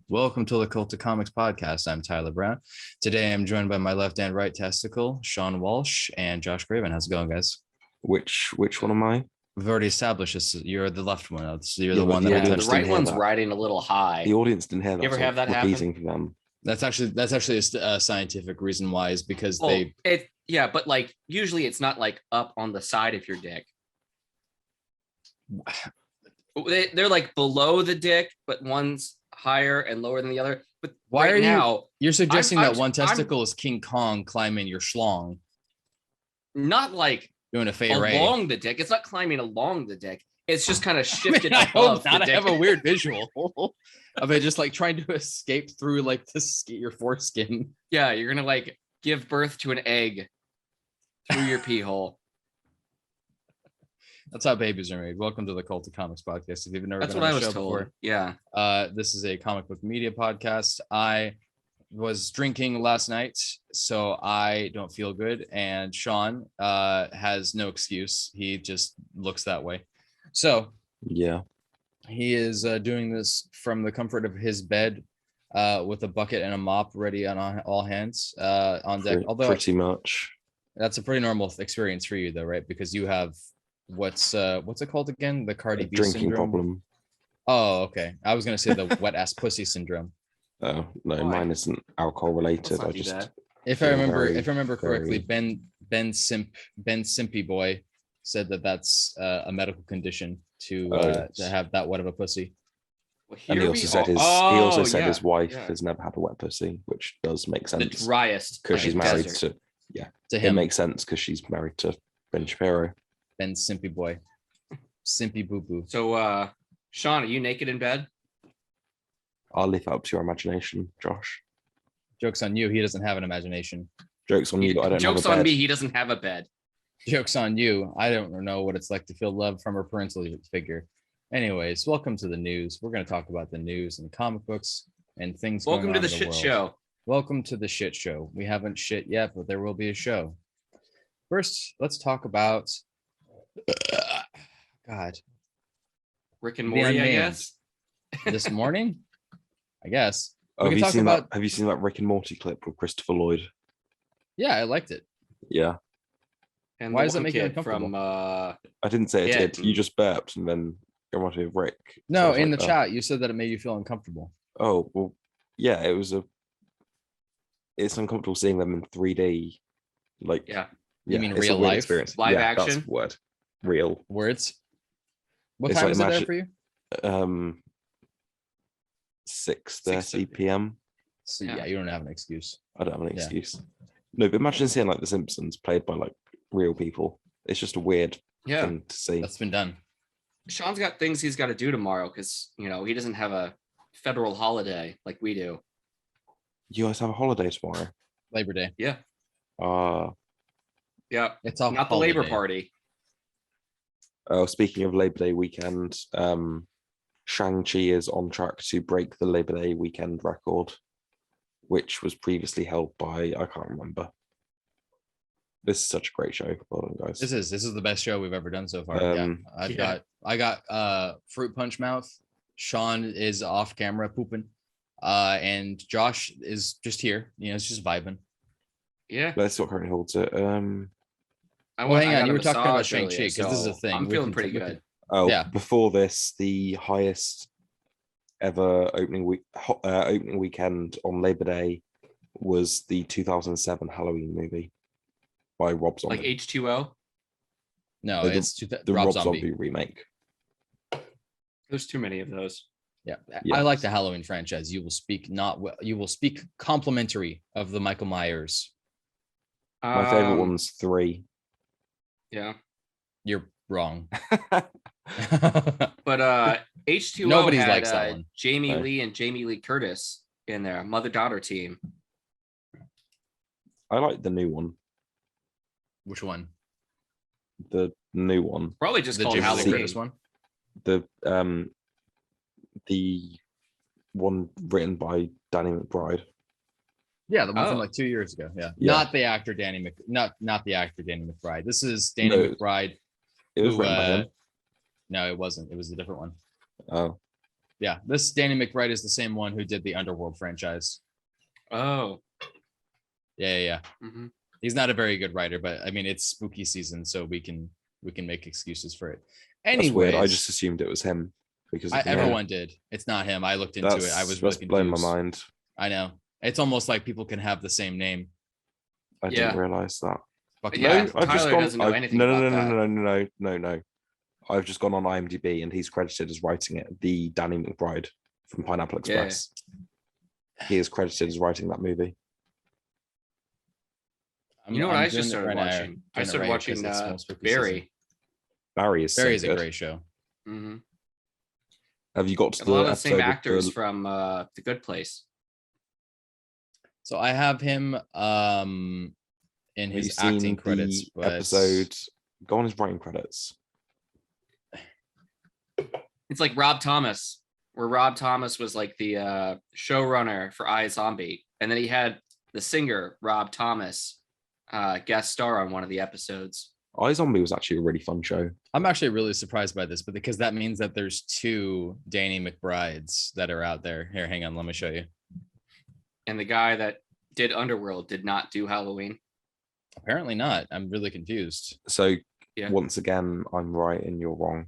Welcome to the Cult of Comics podcast. I'm Tyler Brown. Today I'm joined by my left and right testicle, Sean Walsh and Josh Graven. How's it going, guys? Which one am I? We've already established this. You're the left one. So you're Yeah, the but one the that I audience touched. The right didn't hear one's that. riding a little high. The audience didn't hear that. You ever so have that repeating for them. That's actually a scientific reason why is because Well, but like usually it's not like up on the side of your dick. They're like below the dick, but one's higher and lower than the other. But why right are now you're suggesting I'm- that one testicle is King Kong climbing your schlong, not like doing a Fey Ray. along the dick. It's not climbing along the dick. It's just kind of shifted I above hope not. the I dick. have a weird visual of it just like trying to escape through like your foreskin. Yeah, you're gonna like give birth to an egg through your pee hole. That's how babies are made. Welcome to the Cult of Comics podcast. If you've never That's been what on I the was show told. before, Yeah. this is a comic book media podcast. I was drinking last night, so I don't feel good. And Sean has no excuse. He just looks that way. So Yeah. he is doing this from the comfort of his bed with a bucket and a mop ready on all hands on deck. Although Pretty much. that's a pretty normal experience for you, though, right? Because you have what's it called again? The Cardi B Drinking syndrome. problem. Oh, okay. I was gonna say the wet ass pussy syndrome. Oh no, Why? mine isn't alcohol related. Let's not I do just that. If I feel remember correctly, very- Ben Simpy Boy said that that's a medical condition to yes. have that wet of a pussy. Well, And he here also we said are. his his wife yeah. has never had a wet pussy, which does make The sense driest because like she's a married desert. to. To It him, makes sense because she's married to Ben Shapiro. Ben Simpy Boy, Simpy Boo Boo. So, Sean, are you naked in bed? I'll leave it up to your imagination, Josh. Joke's on you. He doesn't have an imagination. Jokes on you that I don't Joke's have a on bed. me. He doesn't have a bed. Joke's on you. I don't know what it's like to feel love from a parental figure. Anyways, welcome to the news. We're going to talk about the news and comic books and things. Welcome going to on the in shit world. show. Welcome to the shit show. We haven't shit yet, but there will be a show. First, let's talk about God. Rick and The Morty, I Unnamed. guess. This morning, I guess. Oh, We have can you talk seen about- that? Have you seen that Rick and Morty clip with Christopher Lloyd? Yeah, I liked it. Yeah, And Why the does that one make you kid uncomfortable? from I didn't say it Yeah. did. You just burped and then go on to Rick. So I No, was in the like, chat, you said that it made you feel uncomfortable. Oh well, yeah. It's uncomfortable seeing them in 3D. Like, yeah. You mean it's a real weird life? experience. Live Yeah, that's action? the word. Real. Words. What It's time like is it there imagine- for you? 6:30 p.m. So, Yeah. yeah, you don't have an excuse. I don't have an Yeah. excuse. No, but imagine seeing like The Simpsons played by like real people. It's just a weird Yeah. thing to see. That's been done. Sean's got things he's got to do tomorrow because, he doesn't have a federal holiday like we do. You guys have a holiday tomorrow. Labor Day. Yeah. Uh Yeah. It's a Not the Labor holiday. Party. oh, speaking of Labor Day weekend, Shang-Chi is on track to break the Labor Day weekend record, which was previously held by I can't remember. This is such a great show. Well done, guys. This is the best show we've ever done so far. Yeah. I got fruit punch mouth. Sean is off camera pooping. And Josh is just here. It's just vibing. Yeah. That's what currently holds it. Well, hang on, got you a were talking about massage Shang-Chi, earlier, 'cause this is a so thing. I'm We feeling can- pretty we can- good. Oh, Yeah. before this, the highest ever opening weekend on Labor Day was the 2007 Halloween movie by Rob Zombie. Like H2O. No, The- it's the Rob Rob Zombie. Zombie remake. There's too many of those. Yeah. Yeah. I like the Halloween franchise. You will speak complimentary of the Michael Myers. My favorite Um, one's 3. Yeah. You're wrong. But H2O Nobody had, likes that one. Jamie No. Lee and Jamie Lee Curtis in there, mother-daughter team. I like the new one. Which one? The new one. Probably just The called Jamie Lee Halloween. Curtis one? The one written by Danny McBride. Yeah, the one Oh. from like 2 years ago. Yeah. Yeah. Not the actor not the actor Danny McBride. This is Danny No. McBride. It was who, written by him. No, it wasn't. It was a different one. Oh, Yeah, this Danny McBride is the same one who did the Underworld franchise. Oh. Yeah. Mhm. He's not a very good writer, but I mean, it's spooky season, so we can make excuses for it. Anyways, That's weird. I just assumed it was him because of the name. everyone did. It's not him. I looked into it. I was really That's blown confused. my mind. I know. It's almost like people can have the same name. I didn't realize that. Fucking Yeah, no, I've just Tyler gone. doesn't know anything no, about no. I've just gone on IMDb and he's credited as writing it. The Danny McBride from Pineapple Express. He is credited as writing that movie. You know what I just started watching? I started watching Barry. Barry is Barry so is a good. great show. Mm-hmm. Have you got to A lot of the episode same with actors from The Good Place. So I have him in Have his you seen acting credits. the But episode? Go on his writing credits. It's like Rob Thomas, where Rob Thomas was like the showrunner for iZombie, and then he had the singer Rob Thomas guest star on one of the episodes. iZombie was actually a really fun show. I'm actually really surprised by this, but because that means that there's 2 Danny McBrides that are out there. Here, hang on, let me show you. And the guy that did Underworld did not do Halloween. Apparently not. I'm really confused. So Yeah. once again, I'm right and you're wrong.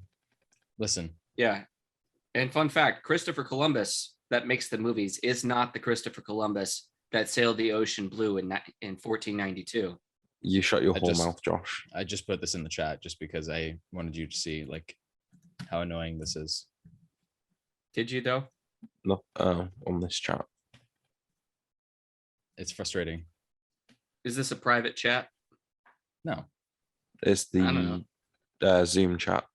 Listen. Yeah. And fun fact, Christopher Columbus that makes the movies is not the Christopher Columbus that sailed the ocean blue in 1492. You shut your whole mouth, Josh. I just put this in the chat just because I wanted you to see like how annoying this is. Did you though? No, on this chat. It's frustrating. Is this a private chat? No. It's I don't the Zoom chat.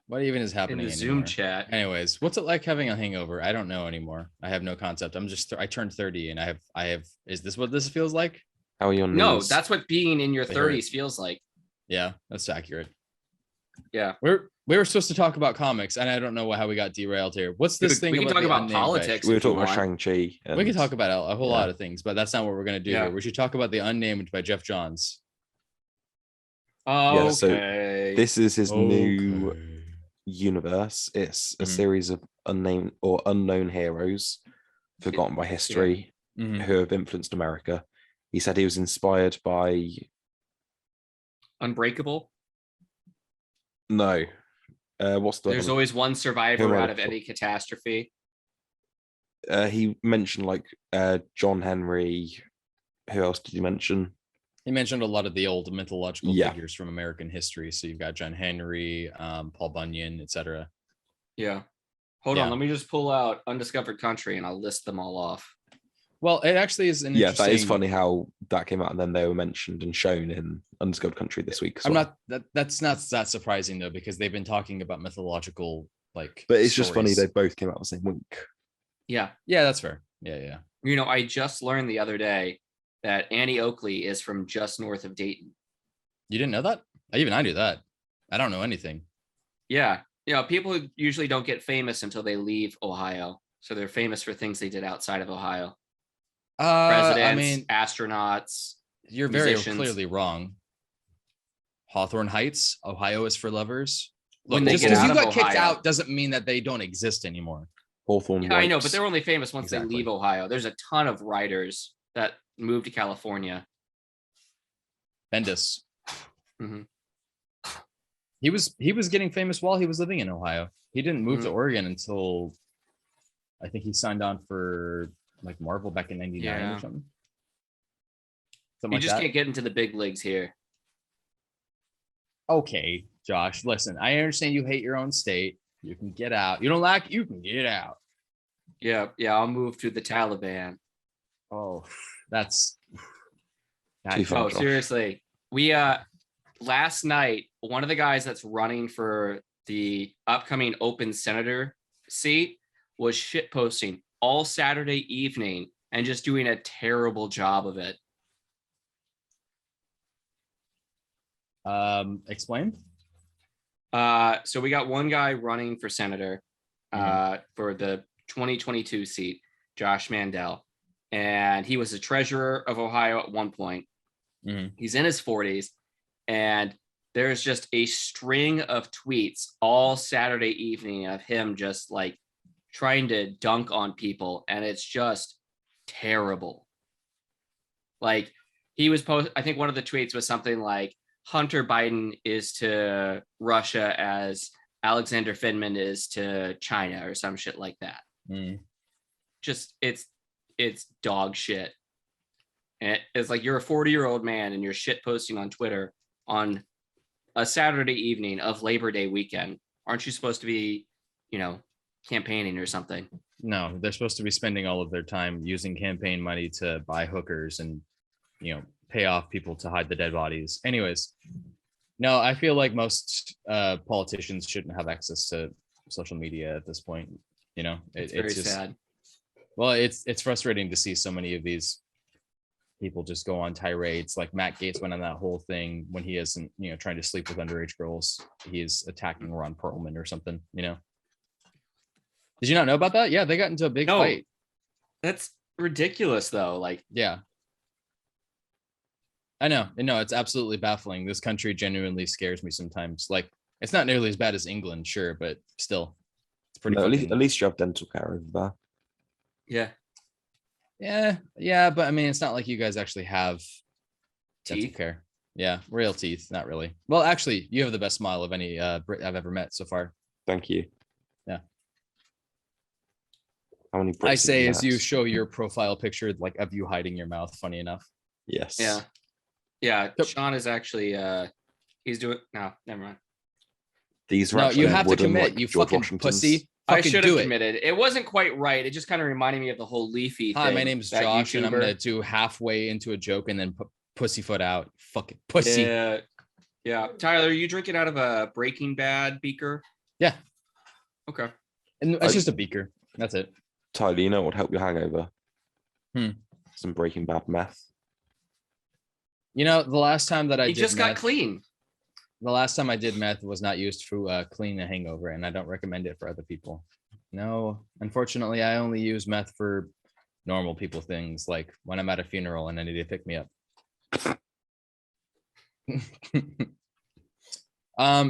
What even is happening in the anymore? Zoom chat? Anyways, what's it like having a hangover? I don't know anymore. I have no concept. I turned 30 and I have. Is this what this feels like? How are your knees? No, that's what being in your They hurt. 30s feels like. Yeah, that's accurate. Yeah. We were supposed to talk about comics, and I don't know how we got derailed here. What's this thing? We can talk the about Unnamed politics. We were if you talking about want. Shang-Chi. We can talk about a whole yeah. lot of things, but that's not what we're going to do Yeah. here. We should talk about The Unnamed by Jeff Johns. Oh, Yeah, so okay. This is his new universe. It's a series of unnamed or unknown heroes forgotten by history Mhm. who have influenced America. He said he was inspired by Unbreakable. no. What's the There's other- always one survivor Who am I out of looking any catastrophe. he mentioned like John Henry. Who else did he mention? He mentioned a lot of the old mythological Yeah. figures from American history. So you've got John Henry, Paul Bunyan, etc. Yeah. Hold Yeah. on. Let me just pull out Undiscovered Country and I'll list them all off. Well, it actually is an Yeah, interesting. that is funny how that came out and then they were mentioned and shown in Undiscovered Country this week. as I'm well. not that's not that surprising though, because they've been talking about mythological like. But it's just funny stories. they both came out the same week. Yeah. Yeah, that's fair. Yeah. You know, I just learned the other day that Annie Oakley is from just north of Dayton. You didn't know that? Even I knew that. I don't know anything. Yeah. You know, people usually don't get famous until they leave Ohio. So they're famous for things they did outside of Ohio. Presidents, I mean, astronauts. you're musicians. very clearly wrong. Hawthorne Heights, Ohio is for lovers. When Look, they just get because out you of got kicked Ohio. out doesn't mean that they don't exist anymore. Hawthorne. Yeah, I know, Wipes. but they're only famous once Exactly. they leave Ohio. There's a ton of writers that moved to California. Bendis. Mhm. He was getting famous while he was living in Ohio. He didn't move to Oregon until I think he signed on for like Marvel back in '99 Yeah. or something. You Something like just that. can't get into the big leagues here. Okay, Josh, listen, I understand you hate your own state. You can get out. You don't like, you can get out. Yeah, I'll move to the Taliban. Oh, that's Too far, Oh, Josh. seriously. We last night, one of the guys that's running for the upcoming open senator seat was shitposting all Saturday evening and just doing a terrible job of it. Explain. So we got one guy running for senator for the 2022 seat, Josh Mandel. And he was the treasurer of Ohio at one point. He's in his 40s. And there's just a string of tweets all Saturday evening of him just like trying to dunk on people, and it's just terrible. Like he was I think one of the tweets was something like Hunter Biden is to Russia as Alexander Finman is to China or some shit like that. Just it's dog shit. And it's like you're a 40-year-old man and you're shit posting on Twitter on a Saturday evening of Labor Day weekend. Aren't you supposed to be, campaigning or something? No, they're supposed to be spending all of their time using campaign money to buy hookers and, pay off people to hide the dead bodies. Anyways, no, I feel like most politicians shouldn't have access to social media at this point. It's very just sad. Well, it's frustrating to see so many of these people just go on tirades. Like Matt Gaetz went on that whole thing when he isn't, trying to sleep with underage girls. He's attacking Ron Perlman or something, Did you not know about that? Yeah, they got into a big fight. That's ridiculous, though. Like, yeah. I know. No, it's absolutely baffling. This country genuinely scares me sometimes. Like, it's not nearly as bad as England, sure, but still, it's pretty. No, at least you have dental care over there. Yeah, but I mean, it's not like you guys actually have dental teeth care. Yeah, real teeth, not really. Well, actually, you have the best smile of any Brit I've ever met so far. Thank you. Yeah. How many Brits I say as you met? show your profile picture, like of you hiding your mouth. Funny enough. Yes. Yeah. Yep. Sean is actually he's doing no, never mind. These No, you have to wooden, commit. like You George fucking Washington's. pussy. I Fucking should do have it. committed. It wasn't quite right. It just kind of reminded me of the whole leafy Hi, thing. my name's that Josh, and I'm YouTuber. gonna do halfway into a joke and then pussyfoot out. Fucking pussy. Yeah. Tyler, are you drinking out of a Breaking Bad beaker? Yeah. Okay. And it's just a beaker. That's it. Tyler, you know what would help your hangover? Some Breaking Bad meth. The last time that He just got clean. The last time I did meth was not used to clean a hangover, and I don't recommend it for other people. No, unfortunately, I only use meth for normal people things, like when I'm at a funeral and I need to pick me up.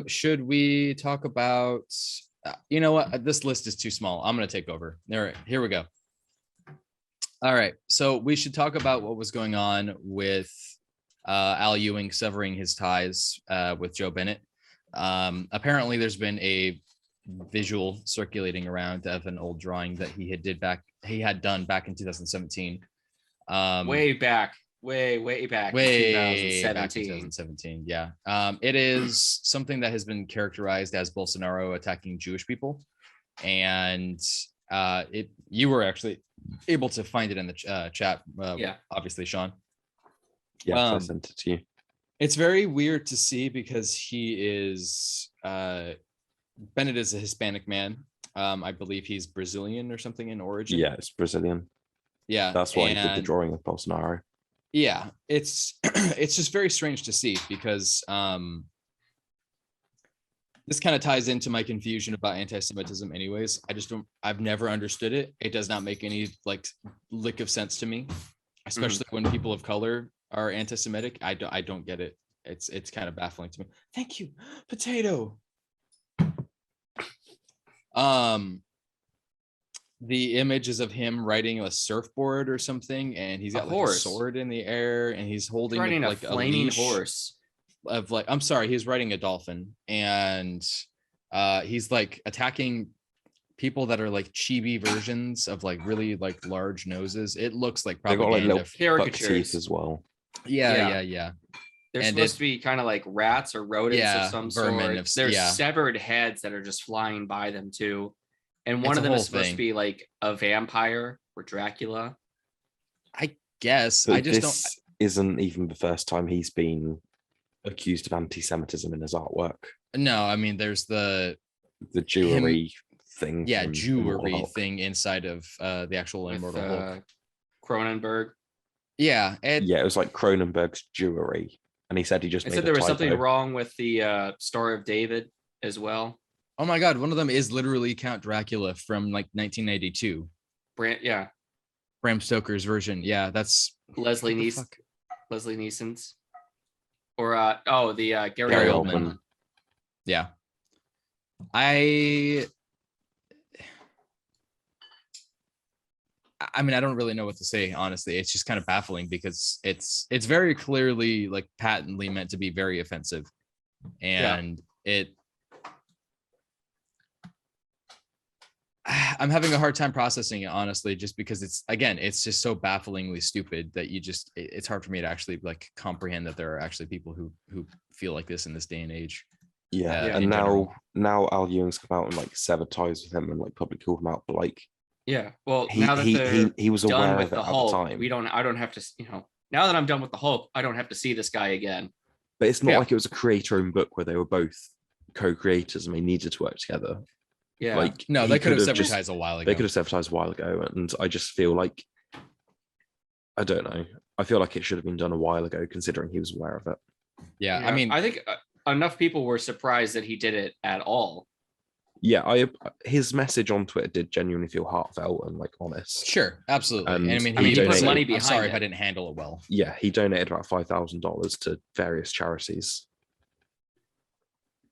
Should we talk about? You know what? This list is too small. I'm gonna take over. All right, here we go. All right, so we should talk about what was going on with Al Ewing severing his ties with Joe Bennett. Apparently, there's been a visual circulating around of an old drawing that he had done back in 2017. Way back in 2017. Yeah. It is something that has been characterized as Bolsonaro attacking Jewish people, and you were actually able to find it in the chat. Obviously, Sean. Yeah, I sent it to you. It's very weird to see because he is Bennett is a Hispanic man. I believe he's Brazilian or something in origin. Yeah, it's Brazilian. Yeah, that's why he did the drawing of Bolsonaro. Yeah, it's just very strange to see because this kind of ties into my confusion about anti-Semitism anyways. I've never understood it. It does not make any lick of sense to me, especially when people of color are anti-Semitic. I don't get it. It's kind of baffling to me. Thank you, potato. The image is of him riding a surfboard or something, and he's got a sword in the air, and he's holding a flaming horse. I'm sorry, he's riding a dolphin, and he's attacking people that are chibi versions of really large noses. It looks like propaganda. They got little caricatures as well. Yeah. They're supposed to be kind of like rats or rodents of some sort. There's severed heads that are just flying by them too. And one of them is supposed to be like a vampire or Dracula. I guess. But this isn't even the first time he's been accused of anti-Semitism in his artwork. No, I mean there's the jewelry thing. Yeah, jewelry thing inside of the actual Immortal Hulk. Cronenberg. Yeah, it was like Cronenberg's jewelry, and he said he just said there was something wrong with the Star of David as well. Oh my God, one of them is literally Count Dracula from 1992. Bram Stoker's version. Yeah, that's Leslie Neeson's. Or Gary Oldman. Yeah. I I mean, I don't really know what to say, honestly. It's just kind of baffling because it's very clearly like patently meant to be very offensive. And I'm having a hard time processing it, honestly, just because it's just so bafflingly stupid that it's hard for me to actually like comprehend that there are actually people who feel like this in this day and age. Yeah, and now Al Ewing's come out and like severed ties with him and like publicly called him out, but like well, now that he was aware of it at the time. I don't have to, now that I'm done with the Hulk, I don't have to see this guy again. But it's not like it was a creator-owned book where they were both co-creators and they needed to work together. Yeah. Like no, they could have severed ties a while ago. They could have severed ties a while ago, and I just feel like I don't know. I feel like it should have been done a while ago, considering he was aware of it. Yeah, I mean, I think enough people were surprised that he did it at all. Yeah, his message on Twitter did genuinely feel heartfelt and like honest. Sure, absolutely. And I mean, he put money behind. I'm sorry if I didn't handle it well. Yeah, he donated about $5,000 to various charities.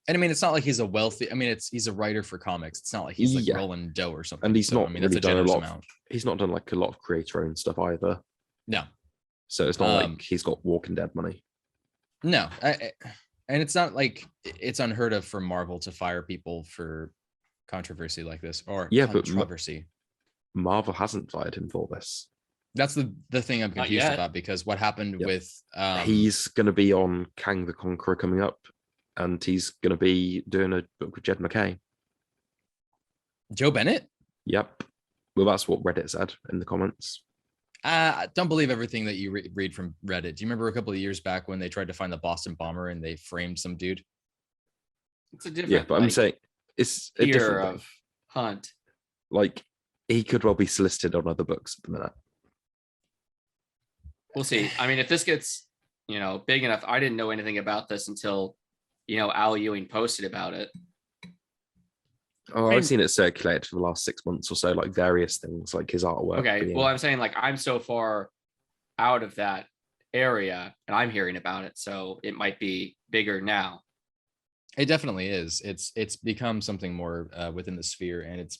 And I mean, it's not like he's a wealthy. I mean, he's a writer for comics. It's not like he's like rolling dough or something. And he's not. I mean, really that's a generous done amount. He's not done like a lot of creator-owned stuff either. No. So it's not like he's got Walking Dead money. No, and it's not like it's unheard of for Marvel to fire people for controversy like this or controversy. But Marvel hasn't fired him for this. That's the thing I'm confused about, because what happened with he's going to be on Kang the Conqueror coming up, and he's going to be doing a book with Jed McKay. Joe Bennett? Yep. Well, that's what Reddit said in the comments. I don't believe everything that you read from Reddit. Do you remember a couple of years back when they tried to find the Boston bomber and they framed some dude? It's a different. Yeah, but I'm saying it's a different of Hunt. Like he could well be solicited on other books at the minute. We'll see. I mean, if this gets big enough, I didn't know anything about this until Al Ewing posted about it. Oh, I've seen it circulated for the last 6 months or so, like various things, like his artwork. Okay, well, I'm saying like I'm so far out of that area, and I'm hearing about it, so it might be bigger now. It definitely is. It's become something more within the sphere, and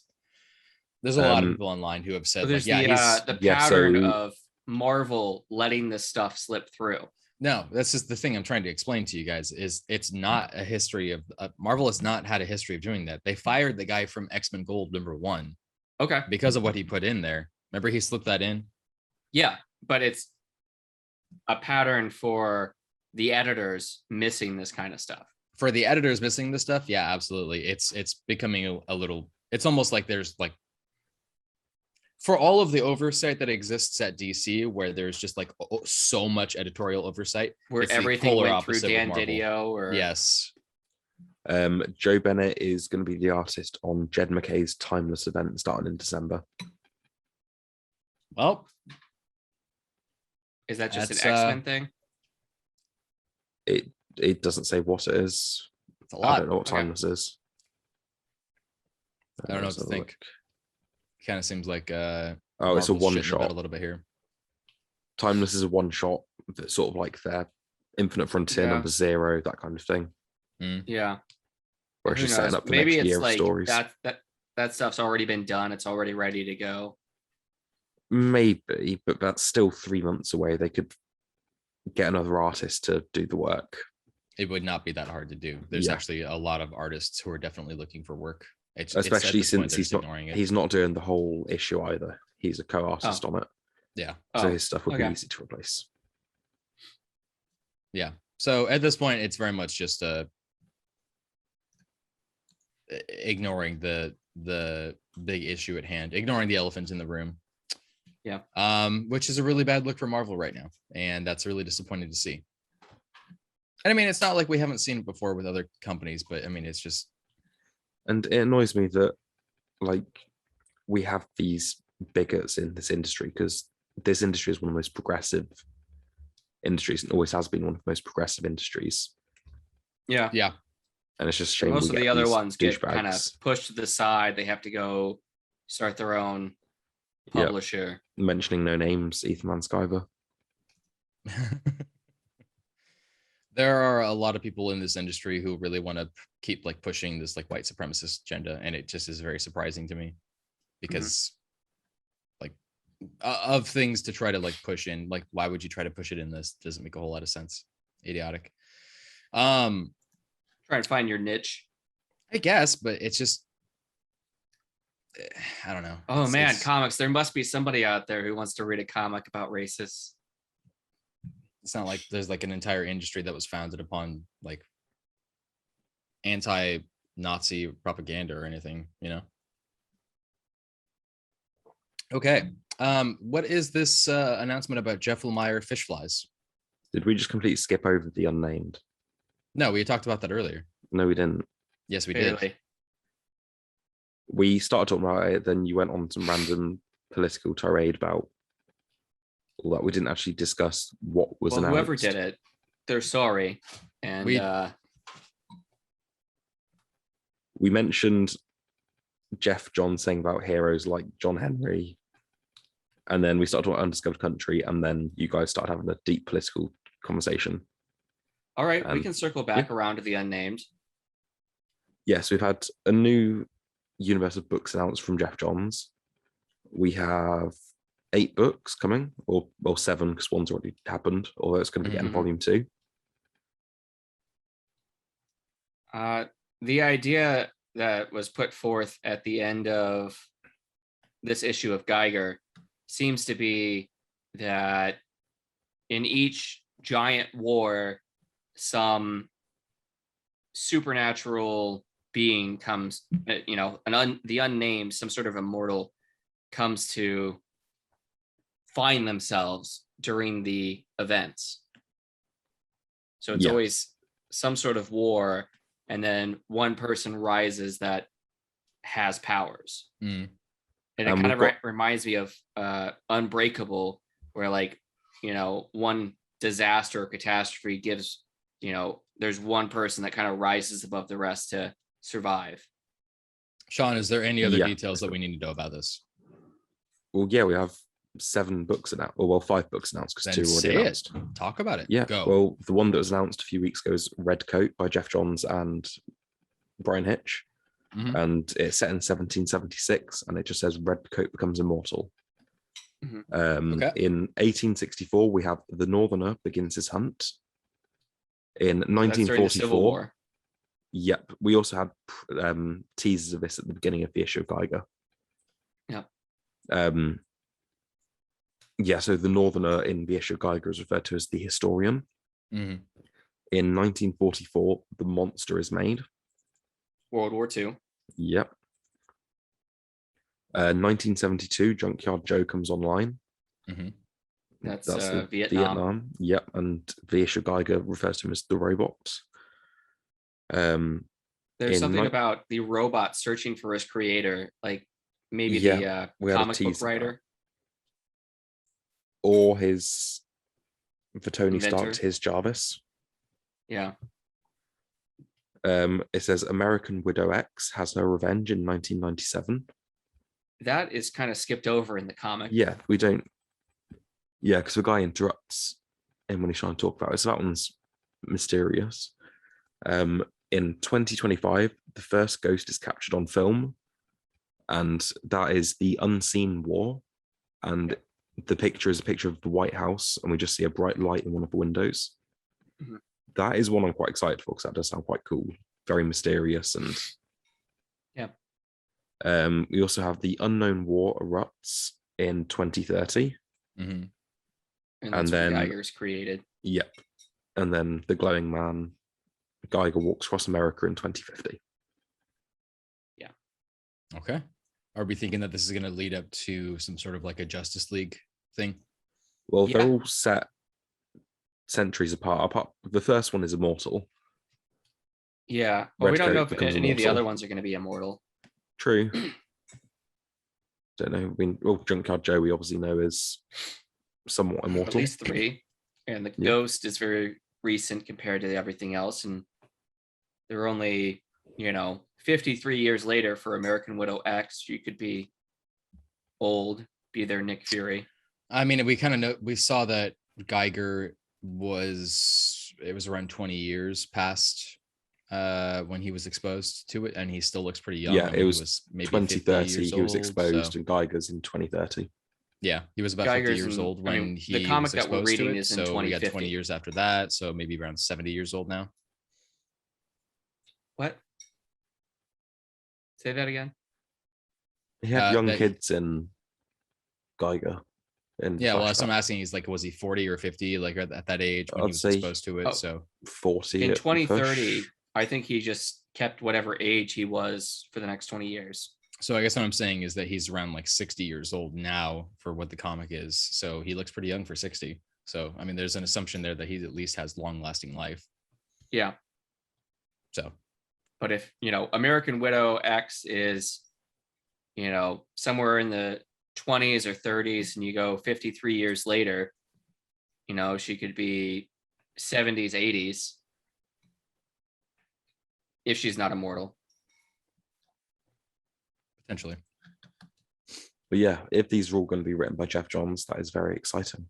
there's a lot of people online who have said, there's like, the pattern of Marvel letting this stuff slip through. No, that's just the thing I'm trying to explain to you guys is it's not a history of Marvel has not had a history of doing that. They fired the guy from X-Men Gold #1. Okay. Because of what he put in there. Remember he slipped that in? Yeah, but it's a pattern for the editors missing this kind of stuff. For the editors missing this stuff? Yeah, absolutely. It's becoming a little, it's almost like there's like, for all of the oversight that exists at DC, where there's just like so much editorial oversight, where everything went through Dan Didio, or yes. Joe Bennett is going to be the artist on Jed McKay's Timeless event starting in December. Well, is that just an X-Men thing? It doesn't say what it is. It's a lot. I don't know what Timeless is. I don't know what to think. Kind of seems like it's a one shot a little bit here. Timeless is a one shot that's sort of like their Infinite Frontier #0, that kind of thing. Yeah, where it's just setting up the maybe next it's year like of stories. That stuff's already been done, it's already ready to go. Maybe, but that's still 3 months away. They could get another artist to do the work. It would not be that hard to do. There's actually a lot of artists who are definitely looking for work. Especially since he's not doing the whole issue either. He's a co-artist on it. Yeah. So his stuff would be easy to replace. Yeah. So at this point, it's very much just ignoring the big issue at hand, ignoring the elephant in the room. Yeah. Which is a really bad look for Marvel right now. And that's really disappointing to see. And I mean, it's not like we haven't seen it before with other companies, but I mean, it's just. And it annoys me that, like, we have these bigots in this industry, because this industry is one of the most progressive industries and always has been one of the most progressive industries. Yeah. Yeah. And it's just a shame. Most of the other ones get kind of pushed to the side. They have to go start their own publisher. Yep. Mentioning no names, Ethan Van Sciver. There are a lot of people in this industry who really want to keep like pushing this like white supremacist agenda, and it just is very surprising to me because like of things to try to like push in. Like, why would you try to push it in this? Doesn't make a whole lot of sense. Idiotic. Try and find your niche. I guess, but it's just, I don't know. Oh man, it's, comics. There must be somebody out there who wants to read a comic about racists. it's not like there's like an entire industry that was founded upon like anti-Nazi propaganda or anything, you know? Okay. What is this announcement about Jeff Lemire fish flies? Did we just completely skip over the Unnamed? No, we talked about that earlier. No, we didn't. Yes, we did. We started talking about it, then you went on some random political tirade about all that. We didn't actually discuss what was announced. Whoever did it, they're sorry. And we mentioned Jeff John saying about heroes like John Henry, and then we started talking about Undiscovered Country, and then you guys started having a deep political conversation. All right, we can circle back around to the Unnamed. Yes, we've had a new universe of books announced from Jeff Johns. We have 8 books coming, or 7 because one's already happened, although it's going to be getting volume 2. The idea that was put forth at the end of this issue of Geiger seems to be that in each giant war, some supernatural being comes, the Unnamed, some sort of immortal, comes to find themselves during the events. So it's always some sort of war, and then one person rises that has powers. And it kind of reminds me of Unbreakable, where one disaster or catastrophe gives, there's one person that kind of rises above the rest to survive. Sean, is there any other details that we need to know about this? Well, yeah, we have 7 books announced, or 5 books announced because 2 already announced. Talk about it. Yeah. Go. Well, the one that was announced a few weeks ago is Red Coat by Jeff Johns and Brian Hitch. And it's set in 1776, and it just says Red Coat becomes immortal. In 1864, we have The Northerner begins his hunt. In 1944, yep, we also had teasers of this at the beginning of the issue of Geiger. So the Northerner in the issue of Geiger is referred to as the Historian. In 1944, The Monster is made. World War II. Yep. 1972, Junkyard Joe comes online. That's Vietnam. Yep, and the issue of Geiger refers to him as the robot. There's something about the robot searching for his creator, like maybe the comic book writer. Or his, for Tony Inventor. Stark's, his Jarvis. Yeah. It says American Widow X has her revenge in 1997. That is kind of skipped over in the comic. Yeah, we don't. Yeah, because the guy interrupts him when he's trying to talk about it. So that one's mysterious. In 2025, the first ghost is captured on film, and that is the Unseen War. And the picture is a picture of the White House, and we just see a bright light in one of the windows. That is one I'm quite excited for, because that does sound quite cool, very mysterious. And we also have the Unknown War erupts in 2030. And that's when Geiger's created. Yep. And then the Glowing Man, Geiger walks across America in 2050. Yeah. Okay. Are we thinking that this is going to lead up to some sort of like a Justice League thing? Well, they're all set centuries apart. The first one is immortal. Yeah. Well, we don't know if any of the other ones are going to be immortal. True. Don't know. Junkyard Joe, we obviously know, is somewhat immortal. At least 3. And the Ghost is very recent compared to everything else. And they're only, 53 years later for American Widow X. You could be old, be their Nick Fury. I mean, we kind of know, we saw that Geiger was around 20 years past when he was exposed to it, and he still looks pretty young. Yeah, it was maybe 2030 he was exposed, and Geiger's in 2030. Yeah, he was about 50 Geiger's years in- old I when mean, he the comic was that we're exposed to reading it. is in So we got 20 2050. years after that. So maybe around 70 years old now. What? Say that again. He had young that- kids in Geiger. In Yeah, well, so I'm flashback. asking, he's like, was he 40 or 50, like at that age when I'd he was say- exposed to it? Oh. So 40 In at the 2030, push. I think he just kept whatever age he was for the next 20 years. So I guess what I'm saying is that he's around like 60 years old now for what the comic is. So he looks pretty young for 60. So, I mean, there's an assumption there that he at least has long lasting life. Yeah. So, But if, American Widow X is, somewhere in the 20s or 30s, and you go 53 years later, she could be 70s, 80s, if she's not immortal. potentially. But yeah, if these are all going to be written by Jeff Johns, that is very exciting.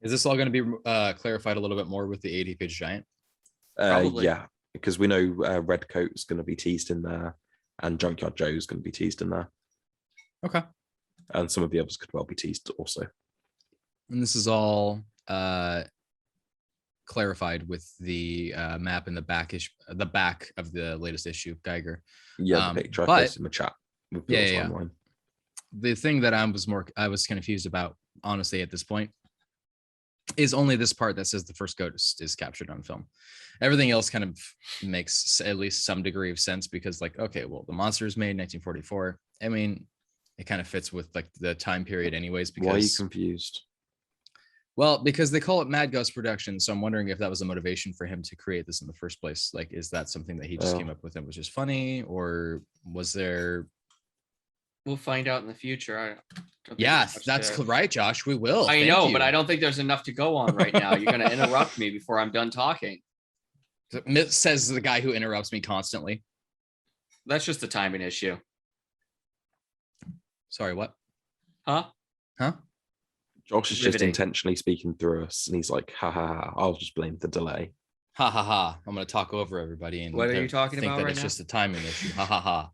Is this all going to be clarified a little bit more with the 80-page giant? Probably. Yeah, because we know Redcoat is going to be teased in there, and Junkyard Joe is going to be teased in there, Okay. and some of the others could well be teased also. And this is all clarified with the map in the back of the latest issue, Geiger. Yeah, the picture I but- posted in the chat. With Yeah, the yeah. timeline. The thing that I was confused about, honestly, at this point, is only this part that says the first ghost is captured on film. Everything else kind of makes at least some degree of sense, because like, okay, well, the monster is made in 1944. I mean, it kind of fits with like the time period anyways, because Why are you confused? well, because they call it Mad Ghost Production. So I'm wondering if that was a motivation for him to create this in the first place. Like, is that something that he just Oh. came up with and was just funny, or was there? We'll find out in the future. I don't think Yes, there's that's much to- right, Josh. We will. I Thank know, you. but I don't think there's enough to go on right now. You're going to interrupt me before I'm done talking. Says the guy who interrupts me constantly. That's just a timing issue. Sorry, what? Huh? Josh is just Riveting. intentionally speaking through us, and he's like, ha ha ha, I'll just blame the delay. Ha ha ha. I'm going to talk over everybody. And What are you they'll talking think about that right it's now? just a timing issue. Ha ha ha.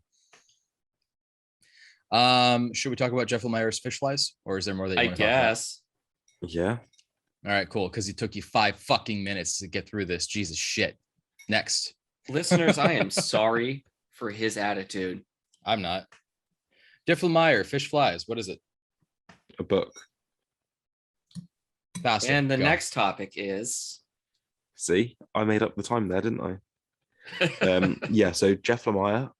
Should we talk about Jeff Lemire's fish flies, or is there more that you I want to talk about? guess. Yeah. All right, cool. Because it took you 5 fucking minutes to get through this. Jesus shit. Next. Listeners, I am sorry for his attitude. I'm not. Jeff Lemire, fish flies. What is it? A book. Faster. And the Go. next topic is See, I made up the time there, didn't I? Yeah, so Jeff Lemire,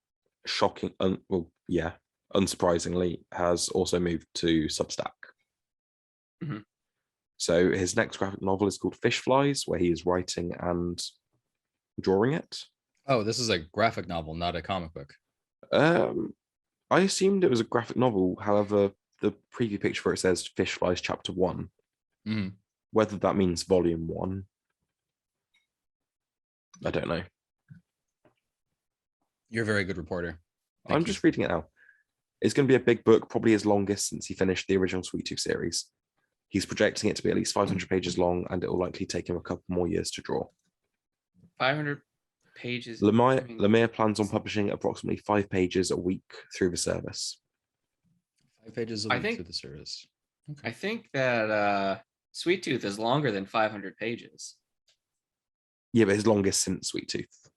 unsurprisingly, has also moved to Substack. Mhm. So his next graphic novel is called Fish Flies, where he is writing and drawing it. Oh, this is a graphic novel, not a comic book. I assumed it was a graphic novel. However, the preview picture for it says Fish Flies Chapter 1. Mhm. Whether that means Volume 1, I don't know. You're a very good reporter. Thank I'm you. just reading it now. It's going to be a big book, probably his longest since he finished the original Sweet Tooth series. He's projecting it to be at least 500 pages long, and it will likely take him a couple more years to draw. 500 pages. Lemire plans on publishing approximately 5 pages a week through the service. 5 pages a I week think- through the service. I think that Sweet Tooth is longer than 500 pages. Yeah, but his longest since Sweet Tooth.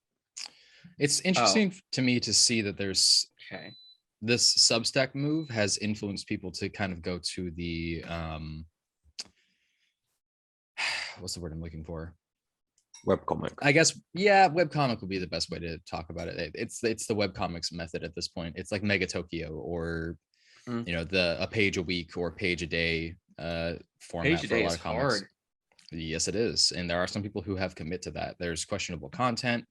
It's interesting to me to see that there's Okay. this Substack move has influenced people to kind of go to the what's the word I'm looking for? Webcomic. I guess, yeah, webcomic would be the best way to talk about it. It's the webcomics method at this point. It's like Mega Tokyo, or a page a week or page a day format Page a for a day lot is of comics. hard. Yes, it is. And there are some people who have commit to that. There's questionable content.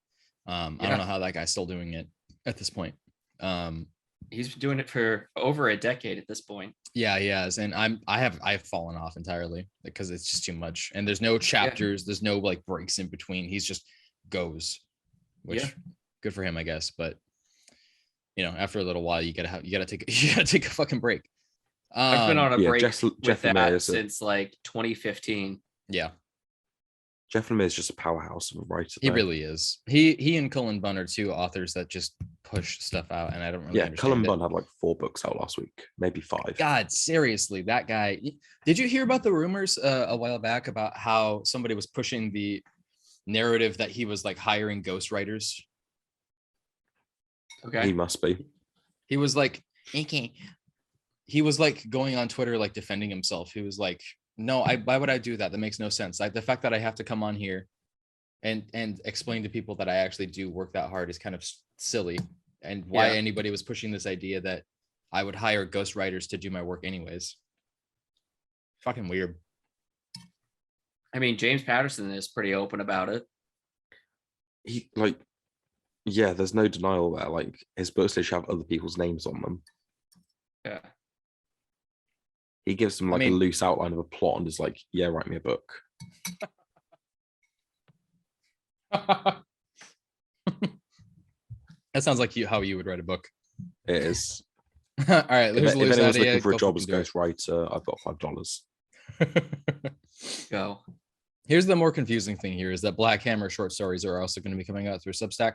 I Yeah. don't know how that guy's still doing it at this point. He's been doing it for over a decade at this point. Yeah, he has. And I've fallen off entirely because it's just too much. And there's no chapters, there's no like breaks in between. He's just goes, which good for him, I guess. But after a little while, you gotta take a fucking break. I've been on a yeah, break Jeff with Lemire that is since like 2015. Yeah, Jeff Lemire is just a powerhouse of a writer. he though. really is. He and Cullen Bunn are two authors that just push stuff out, and I don't really Yeah, understand Cullen it. Bunn had like 4 books out last week, maybe 5. God, seriously, that guy. Did you hear about the rumors a while back about how somebody was pushing the narrative that he was like hiring ghostwriters? Okay. He must be. He was like, okay. He was like going on Twitter, like defending himself. He was like, no, why would I do that? That makes no sense. The fact that I have to come on here and explain to people that I actually do work that hard is kind of silly. And why anybody was pushing this idea that I would hire ghostwriters to do my work anyways. Fucking weird. I mean, James Patterson is pretty open about it. He like, yeah, there's no denial there. Like his books literally have other people's names on them. Yeah. He gives them like a loose outline of a plot and is like, yeah, write me a book. That sounds like how you would write a book. It is. All right. If anyone's looking for a job as fucking do ghostwriter, I've got $5. it. Go. Here's the more confusing thing here is that Black Hammer short stories are also going to be coming out through Substack.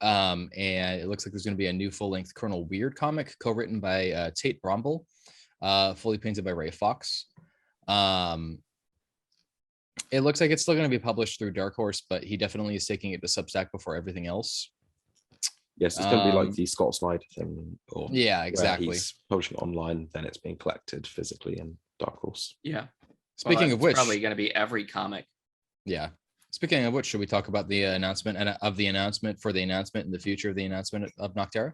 And it looks like there's going to be a new full-length Colonel Weird comic co-written by Tate Bromble, fully painted by Ray Fox. It looks like it's still going to be published through Dark Horse, but he definitely is taking it to Substack before everything else. Yes, it's going to be like the Scott Snyder thing. Or yeah, exactly. He's publishing it online, then it's being collected physically in Dark Horse. Yeah. Speaking of which, probably going to be every comic. Yeah. Speaking of which, should we talk about the announcement and of the announcement for the announcement and the future of the announcement of Nocterra?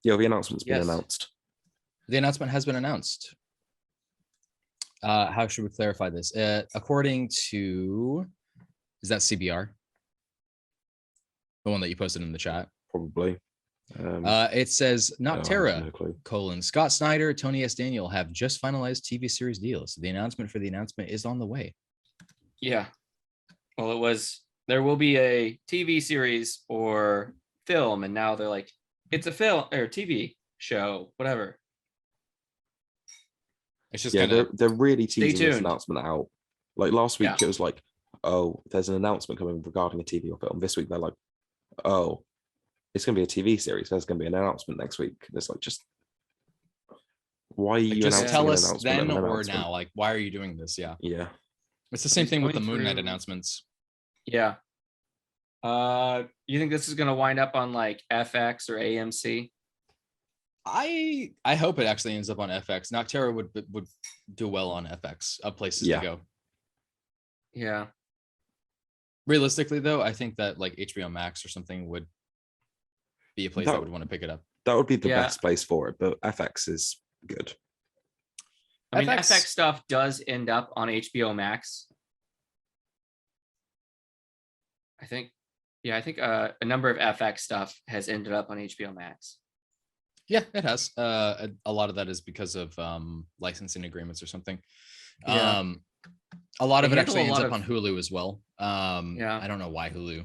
Yeah, the announcement's been announced. The announcement has been announced. How should we clarify this? According to, is that CBR? The one that you posted in the chat? Probably. It says Nocterra, no Scott Snyder, Tony S. Daniel have just finalized TV series deals. The announcement for the announcement is on the way. Yeah. Well, there will be a TV series or film, and now they're like, it's a film or TV show, whatever. It's just they're really teasing this announcement out. Like last week, it was like, oh, there's an announcement coming regarding a TV or film. This week, they're like, oh, it's going to be a TV series. There's going to be an announcement next week. It's like, just why are you just tell us then or now? Like, why are you doing this? Yeah. It's the same thing with the Moon Knight announcements. Yeah. You think this is going to wind up on like FX or AMC? I hope it actually ends up on FX. Nocterra would do well on FX, places to go. Yeah. Realistically, though, I think that like HBO Max or something would be a place that would want to pick it up. That would be the best place for it, but FX is good. I mean, FX stuff does end up on HBO Max. I think a number of FX stuff has ended up on HBO Max. Yeah, it has. A lot of that is because of licensing agreements or something. Yeah. A lot of it actually ends up on Hulu as well. Yeah. I don't know why Hulu.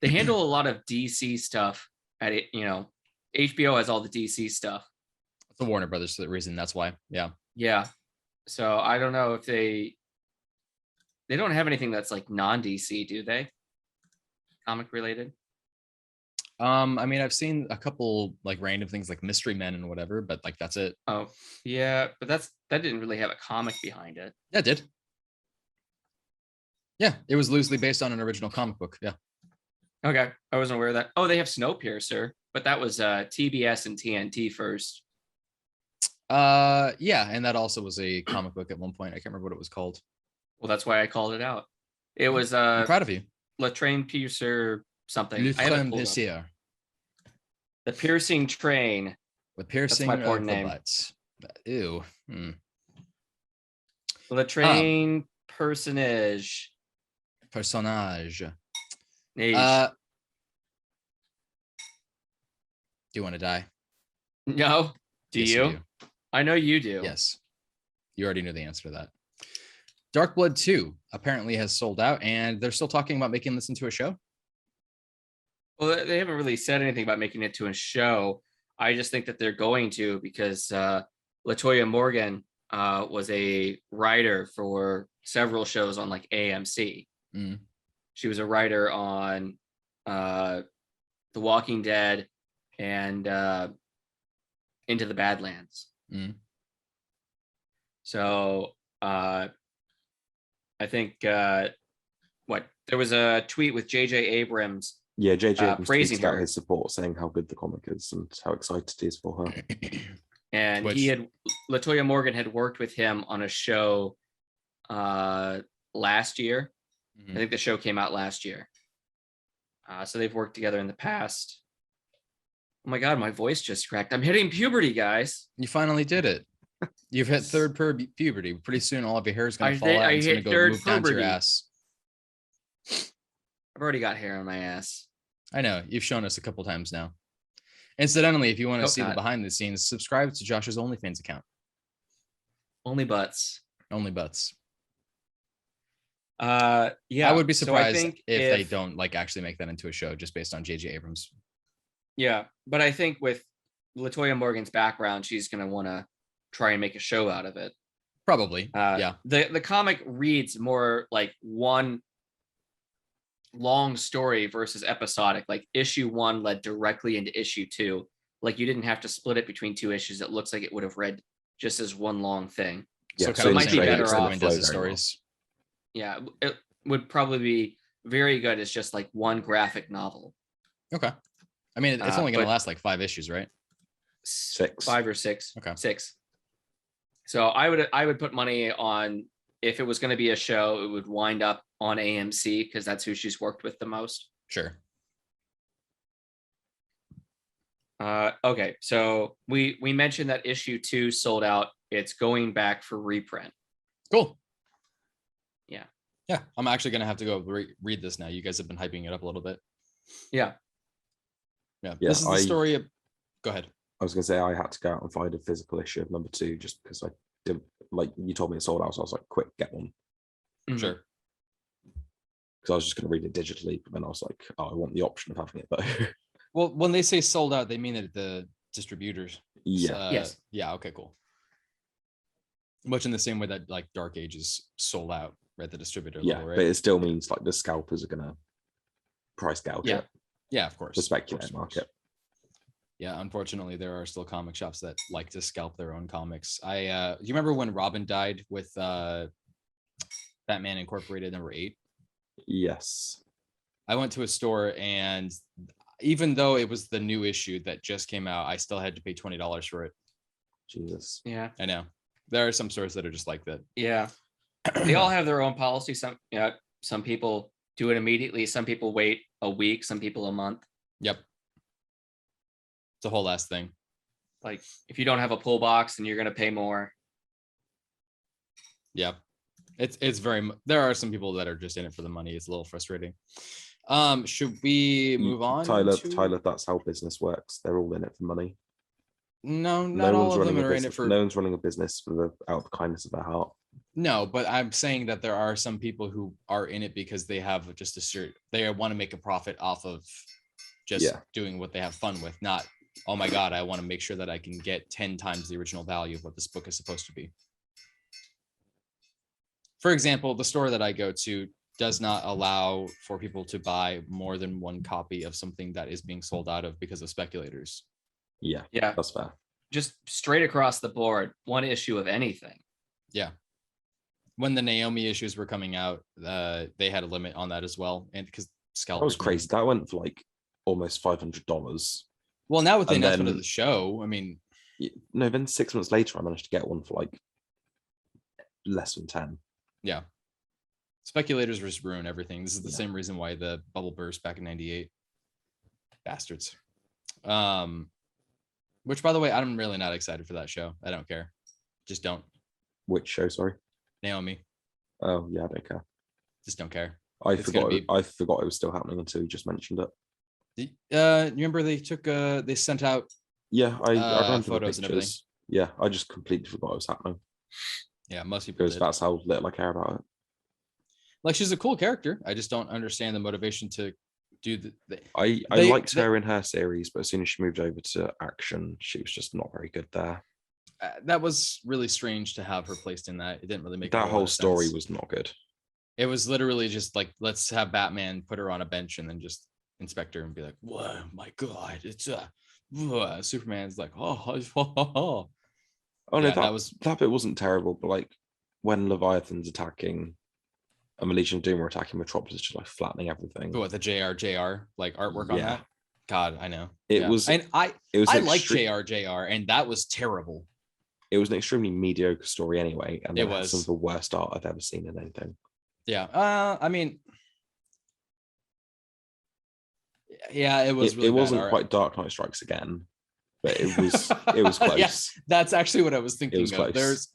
They handle a lot of DC stuff at it. You know, HBO has all the DC stuff. The Warner Brothers for that reason. That's why. Yeah. Yeah. So I don't know if they don't have anything that's like non-DC, do they? Comic related. I mean, I've seen a couple like random things like Mystery Men and whatever, but like that's it. Oh, yeah, but that didn't really have a comic behind it. Yeah, it did. Yeah, it was loosely based on an original comic book. Yeah. Okay, I wasn't aware of that. Oh, they have Snowpiercer, but that was TBS and TNT first. Yeah, and that also was a comic book at one point. I can't remember what it was called. Well, that's why I called it out. It was I'm proud of you. Latrain Piercer something. Latrain Piercer. The Piercing Train. The piercing that's my porn of name. The butts. Ew. Latrain Personage. Personage. Do you want to die? No. Do yes, you? do. I know you do. Yes. You already knew the answer to that. Dark Blood 2 apparently has sold out, and they're still talking about making this into a show. Well, they haven't really said anything about making it to a show. I just think that they're going to because LaToya Morgan was a writer for several shows on like AMC. Mm. She was a writer on The Walking Dead, and Into the Badlands. So I think there was a tweet with J.J. Abrams. Yeah, J.J. Abrams praising tweeted out her. his support, saying how good the comic is and how excited he is for her. And Latoya Morgan had worked with him on a show last year. I think the show came out last year. So they've worked together in the past. Oh my God, my voice just cracked. I'm hitting puberty, guys. You finally did it. You've hit third puberty. Pretty soon, all of your hair is going to fall out. And it's going to go move down to your ass. I've already got hair on my ass. I know. You've shown us a couple times now. Incidentally, if you want to see the behind the scenes, subscribe to Josh's OnlyFans account. Only butts. Only butts. Yeah. I would be surprised if they don't like actually make that into a show just based on J.J. Abrams. Yeah, but I think with Latoya Morgan's background, she's going to want to try and make a show out of it. Probably. Yeah. The comic reads more like one long story versus episodic. Like issue 1 led directly into issue 2. Like you didn't have to split it between 2 issues. It looks like it would have read just as one long thing. Yeah, so it might be better off does the stories. Yeah, it would probably be very good as just like one graphic novel. Okay. I mean, it's only going to last like 5 issues, right? 6. 5 or 6. Okay. 6. So I would put money on, if it was going to be a show, it would wind up on AMC because that's who she's worked with the most. Sure. Okay, so we mentioned that issue 2 sold out. It's going back for reprint. Cool. Yeah. Yeah, I'm actually going to have to go read this now. You guys have been hyping it up a little bit. Yeah. Yeah. This is the story of... Go ahead. I was going to say I had to go out and find a physical issue of number 2 just because I didn't, like you told me it sold out, so I was like, quick, get one. Sure. Because I was just going to read it digitally, but then I was like, oh, I want the option of having it though. Well, when they say sold out, they mean it at the distributors. Yeah. Yes. Yeah. Okay. Cool. Much in the same way that like Dark Ages sold out at the distributor level, right? But it still means like the scalpers are going to price gouge it. Yeah, of course. The speculative market. Yeah, unfortunately, there are still comic shops that like to scalp their own comics. You remember when Robin died with Batman Incorporated #8? Yes. I went to a store, and even though it was the new issue that just came out, I still had to pay $20 for it. Jesus. Yeah. I know. There are some stores that are just like that. Yeah. They all have their own policy. Some people do it immediately. Some people wait a week. Some people a month. Yep. It's a whole last thing. Like if you don't have a pull box, then you're going to pay more. Yep. It's very, there are some people that are just in it for the money. It's a little frustrating. Should we move on? Tyler, that's how business works. They're all in it for money. No, not all of them are in it for. No one's running a business out of the kindness of their heart. No, but I'm saying that there are some people who are in it because they have just they want to make a profit off of just doing what they have fun with, not, oh my God, I want to make sure that I can get 10 times the original value of what this book is supposed to be. For example, the store that I go to does not allow for people to buy more than one copy of something that is being sold out of because of speculators. Yeah, that's fair. Just straight across the board, one issue of anything. Yeah. When the Naomi issues were coming out, they had a limit on that as well. And because that was crazy. That went for like almost $500. Well, now with the announcement of the show, I mean, no, then 6 months later, I managed to get one for like less than 10. Yeah. Speculators just ruin everything. This is the same reason why the bubble burst back in '98. Bastards. Which, by the way, I'm really not excited for that show. I don't care. Just don't. Which show? Sorry. Naomi. Oh yeah, I don't care. Just don't care. I forgot it was still happening until you just mentioned it. You remember they sent out. Yeah, I ran through photos the and everything. Yeah, I just completely forgot it was happening. Yeah, most people because that's how little I care about it. Like, she's a cool character. I just don't understand the motivation to do I liked her in her series, but as soon as she moved over to action, she was just not very good there. That was really strange to have her placed in that. It didn't really make that whole story was not good. It was literally just like, let's have Batman put her on a bench and then just inspector and be like, "Whoa, my God, it's Superman's like, oh, Oh no, Yeah, that that bit wasn't terrible, but like when Leviathan's attacking and Legion of Doom are attacking Metropolis, just like flattening everything. what the JR like artwork on Yeah. that. God, I know. It Yeah. was and I an like extre- JR, and that was terrible. It was an extremely mediocre story anyway, and It it had was. some of the worst art I've ever seen in anything. Yeah. I mean, yeah, it was really it wasn't bad quite Dark Knight Strikes Again, but it was close. Yeah, that's actually what I was thinking was of. close. There's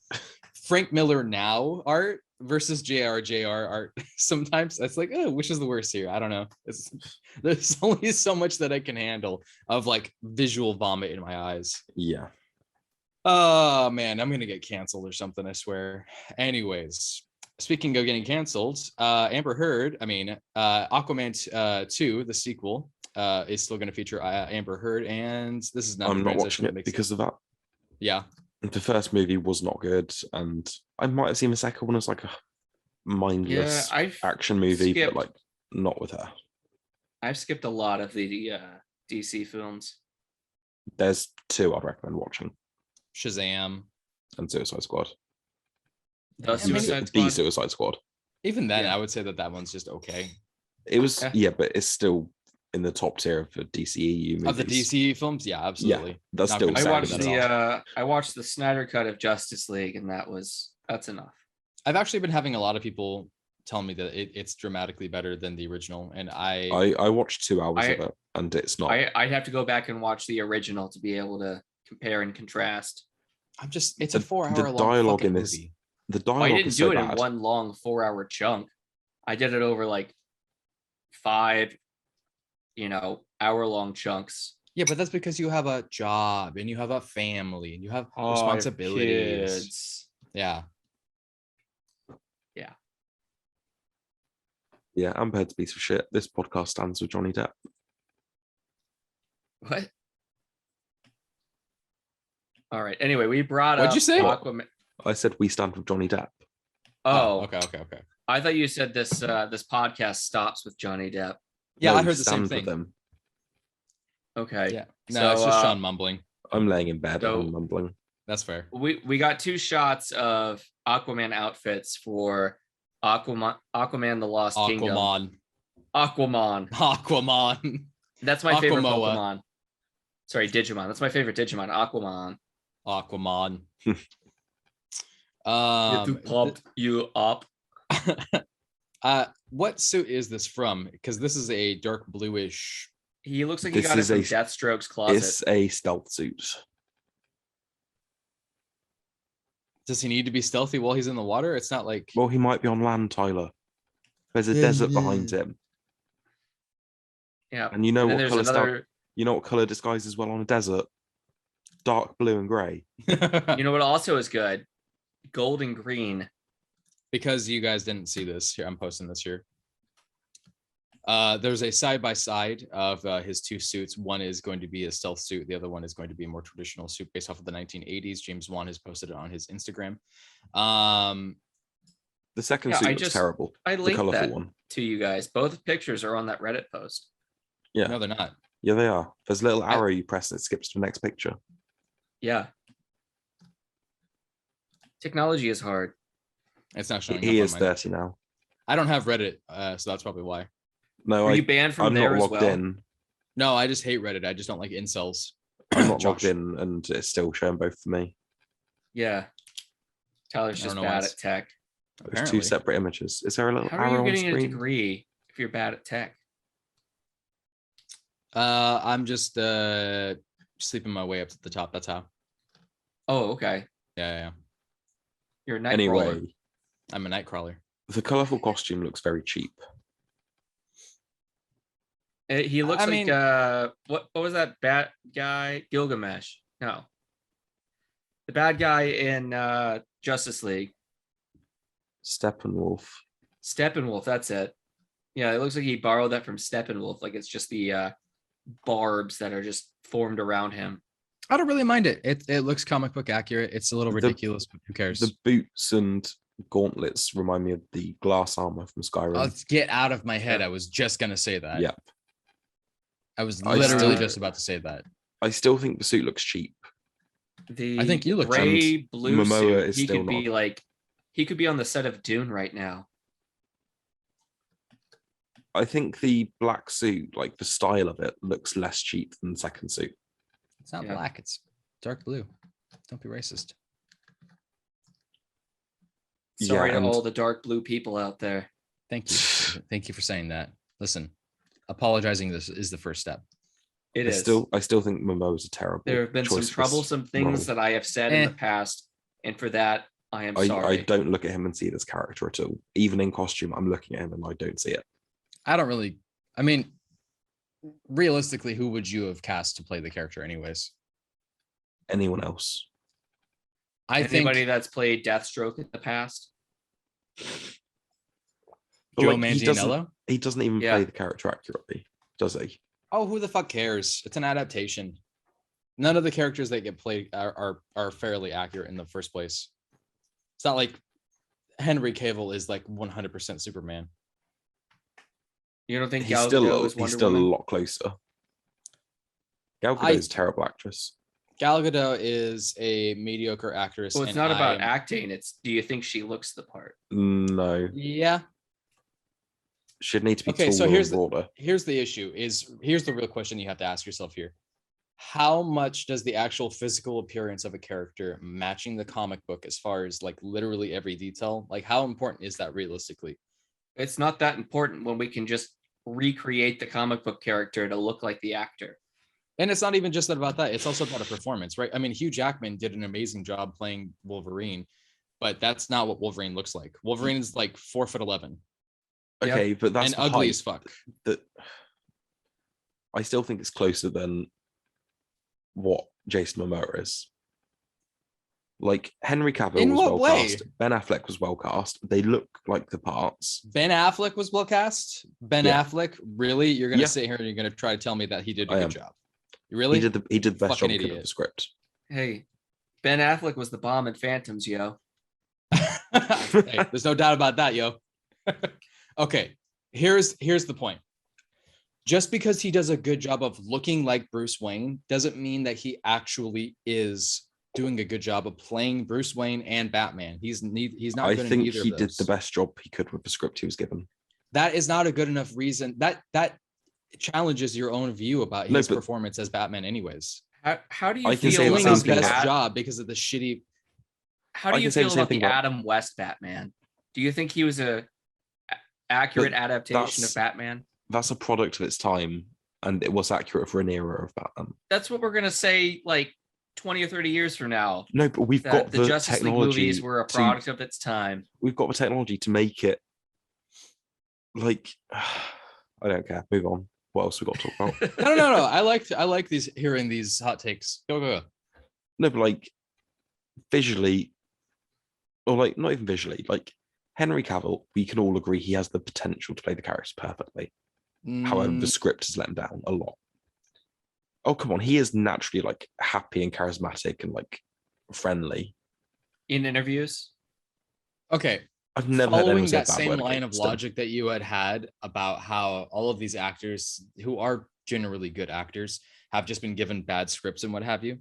Frank Miller now art versus JR art. Sometimes it's like, oh, which is the worst here? I don't know. There's only so much that I can handle of like visual vomit in my eyes. Yeah. Oh man, I'm gonna get canceled or something, I swear. Anyways, speaking of getting canceled, Amber Heard, Aquaman 2, the sequel, is still gonna feature Amber Heard, and this is not I'm not watching it because of that. Yeah. The first movie was not good, and I might have seen the second one as like a mindless action movie, but like not with her. I've skipped a lot of the DC films. There's 2 I'd recommend watching. Shazam and Suicide Squad. The Suicide Squad. Even then, I would say that one's just okay. It was, but it's still in the top tier of the DCEU movies. Of the DC films, yeah, absolutely. Yeah, that's Not still. I watched the Snyder cut of Justice League, and that's enough. I've actually been having a lot of people tell me that it's dramatically better than the original, and I watched 2 hours of it, and it's not. I'd have to go back and watch the original to be able to compare and contrast. It's a 4-hour long dialogue in this movie. The dialogue I didn't is do so it bad. in one long 4-hour chunk. I did it over like 5 hour-long chunks. Yeah, but that's because you have a job and you have a family and you have responsibilities. Kids. Yeah. Yeah, Amber Heard's a piece of shit. This podcast stands with Johnny Depp. What? All right. Anyway, we brought What'd up you say? Aquaman. I said we stand with Johnny Depp. Oh, okay. I thought you said this podcast stops with Johnny Depp. Yeah, No, I heard the same stand thing. with them. Okay. Yeah. No, it's just Sean mumbling. I'm laying in bed and I'm mumbling. That's fair. We got 2 shots of Aquaman outfits for Aquaman the Lost Kingdom. Aquaman. That's my favorite Pokemon. Sorry, Digimon. That's my favorite Digimon. Aquaman. Pumped you up. What suit is this from? Because this is a dark bluish. He looks like he got it from Deathstroke's closet. It's a stealth suit. Does he need to be stealthy while he's in the water? It's not like. Well, he might be on land, Tyler. There's a desert behind him. Yeah. And you know what color what color disguises well on a desert? Dark blue and gray. You know what also is good? Gold and green. Because you guys didn't see this here, I'm posting this here. There's a side-by-side of his 2 suits. One is going to be a stealth suit. The other one is going to be a more traditional suit based off of the 1980s. James Wan has posted it on his Instagram. The second suit looks terrible. I linked the colorful that one to you guys. Both pictures are on that Reddit post. Yeah. No, they're not. Yeah, they are. There's a little arrow you press and it skips to the next picture. Yeah. Technology is hard. It's not showing. He is 30 now. I don't have Reddit, so that's probably why. No, Are you banned from I'm there not as logged well? in. No, I just hate Reddit. I just don't like incels. I'm not logged in, and it's still showing both for me. Yeah. Tyler's just bad at tech. There's 2 separate images. Is there a little How arrow are you on getting screen? a degree if you're bad at tech? I'm just sleeping my way up to the top. That's how. Oh, okay. Yeah. You're a night Anyway, crawler. I'm a night crawler. the colorful costume looks very cheap. He looks what was that bad guy? Gilgamesh. No. The bad guy in Justice League. Steppenwolf. That's it. Yeah, it looks like he borrowed that from Steppenwolf. Like it's just the barbs that are just formed around him. I don't really mind it. It looks comic book accurate. It's a little ridiculous, but who cares? The boots and gauntlets remind me of the glass armor from Skyrim. Let's get out of my head. I was just gonna say that. Yep. I was I literally still- just about to say that. I still think the suit looks cheap. The I think you look gray blue Momoa suit. is He still could be like, he could be on the set of Dune right now. I think the black suit, like the style of it, looks less cheap than the second suit. It's not Yeah. black, it's dark blue. Don't be racist. Sorry to and- all the dark blue people out there. Thank you. Thank you for saying that. Listen, apologizing this is the first step. It I is. still think Momoa is a terrible. There have been some choice for this troublesome things role. that I have said in the past, and for that, I am I sorry. don't look at him and see this character at all. Even in costume, I'm looking at him and I don't see it. I don't really, I mean, realistically, who would you have cast to play the character anyways? Anyone else? I Anybody think that's played Deathstroke in the past? But, Joe like, Manganiello. He doesn't even Yeah. play the character accurately, does he? Oh, who the fuck cares? It's an adaptation. None of the characters that get played are fairly accurate in the first place. It's not like Henry Cavill is like 100% Superman. You don't think He's Gal still Gadot is he's Wonder still Woman? a lot closer. Gal I- Gadot is a terrible actress. Gal Gadot is a mediocre actress. Well, it's and not about I'm- acting. It's, do you think she looks the part? No, Yeah. she'd need to be Okay, taller so here's and broader. Here's the issue. Here's the real question you have to ask yourself here. How much does the actual physical appearance of a character matching the comic book as far as like literally every detail? Like how important is that realistically? It's not that important when we can just recreate the comic book character to look like the actor. And it's not even just about that. It's also about a performance, right? I mean, Hugh Jackman did an amazing job playing Wolverine, but that's not what Wolverine looks like. Wolverine is like 4'11" Okay, but that's and the ugly height as fuck. that I still think it's closer than what Jason Momoa is. Like Henry Cavill In was what well way? cast. Ben Affleck was well cast. They look like the parts. Ben Affleck was well cast. Ben Yeah. Affleck, really? You're gonna Yeah. sit here and you're gonna try to tell me that he did a I good am. job? You really? He did the best job Fucking he could of idiot. the script. Hey, Ben Affleck was the bomb in Phantoms, yo. Hey, there's no doubt about that, yo. Okay, here's the point. Just because he does a good job of looking like Bruce Wayne doesn't mean that he actually is doing a good job of playing Bruce Wayne and Batman. He's not I good in think either he of did those. the best job he could with the script he was given. That is not a good enough reason. That challenges your own view about No, his but- performance as Batman anyways. How do you I can He's say feel the doing same his about the thing best about- job because of the shitty. How I do can you say the feel same about thing the about- Adam West Batman? Do you think he was accurate adaptation that's- of Batman? That's a product of its time, and it was accurate for an era of Batman. That's what we're gonna say like 20 or 30 years from now. No, but we've That got the the Justice League technology. movies were a product of its time. We've got the technology to make it. Like, I don't care. Move on. What else we got to talk about? No. I like these hearing these hot takes. Go. No, but like visually, or like not even visually, like Henry Cavill, we can all agree he has the potential to play the character perfectly. However, the script has let him down a lot. Oh, come on. He is naturally like happy and charismatic and like friendly. In interviews, Okay. I've never heard Following anyone say a that bad same word line of against him. logic that you had about how all of these actors who are generally good actors have just been given bad scripts and what have you.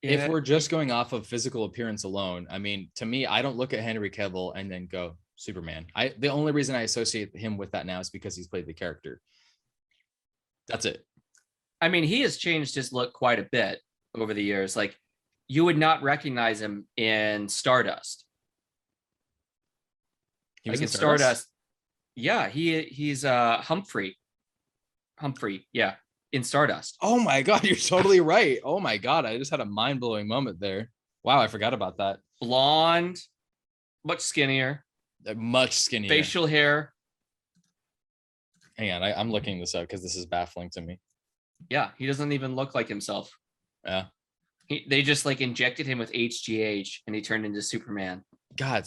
If Yeah, we're just going off of physical appearance alone, I mean, to me, I don't look at Henry Cavill and then go Superman. The only reason I associate him with that now is because he's played the character. That's it. I mean, he has changed his look quite a bit over the years. Like, you would not recognize him in Stardust. He Like was in Stardust. Yeah, he's Humphrey, yeah, in Stardust. Oh my God, you're totally right. Oh my God, I just had a mind-blowing moment there. Wow, I forgot about that. Blonde, much skinnier, Much skinnier. facial hair. Hang on, I'm looking this up because this is baffling to me. Yeah, he doesn't even look like himself. Yeah. They just like injected him with HGH and he turned into Superman. God.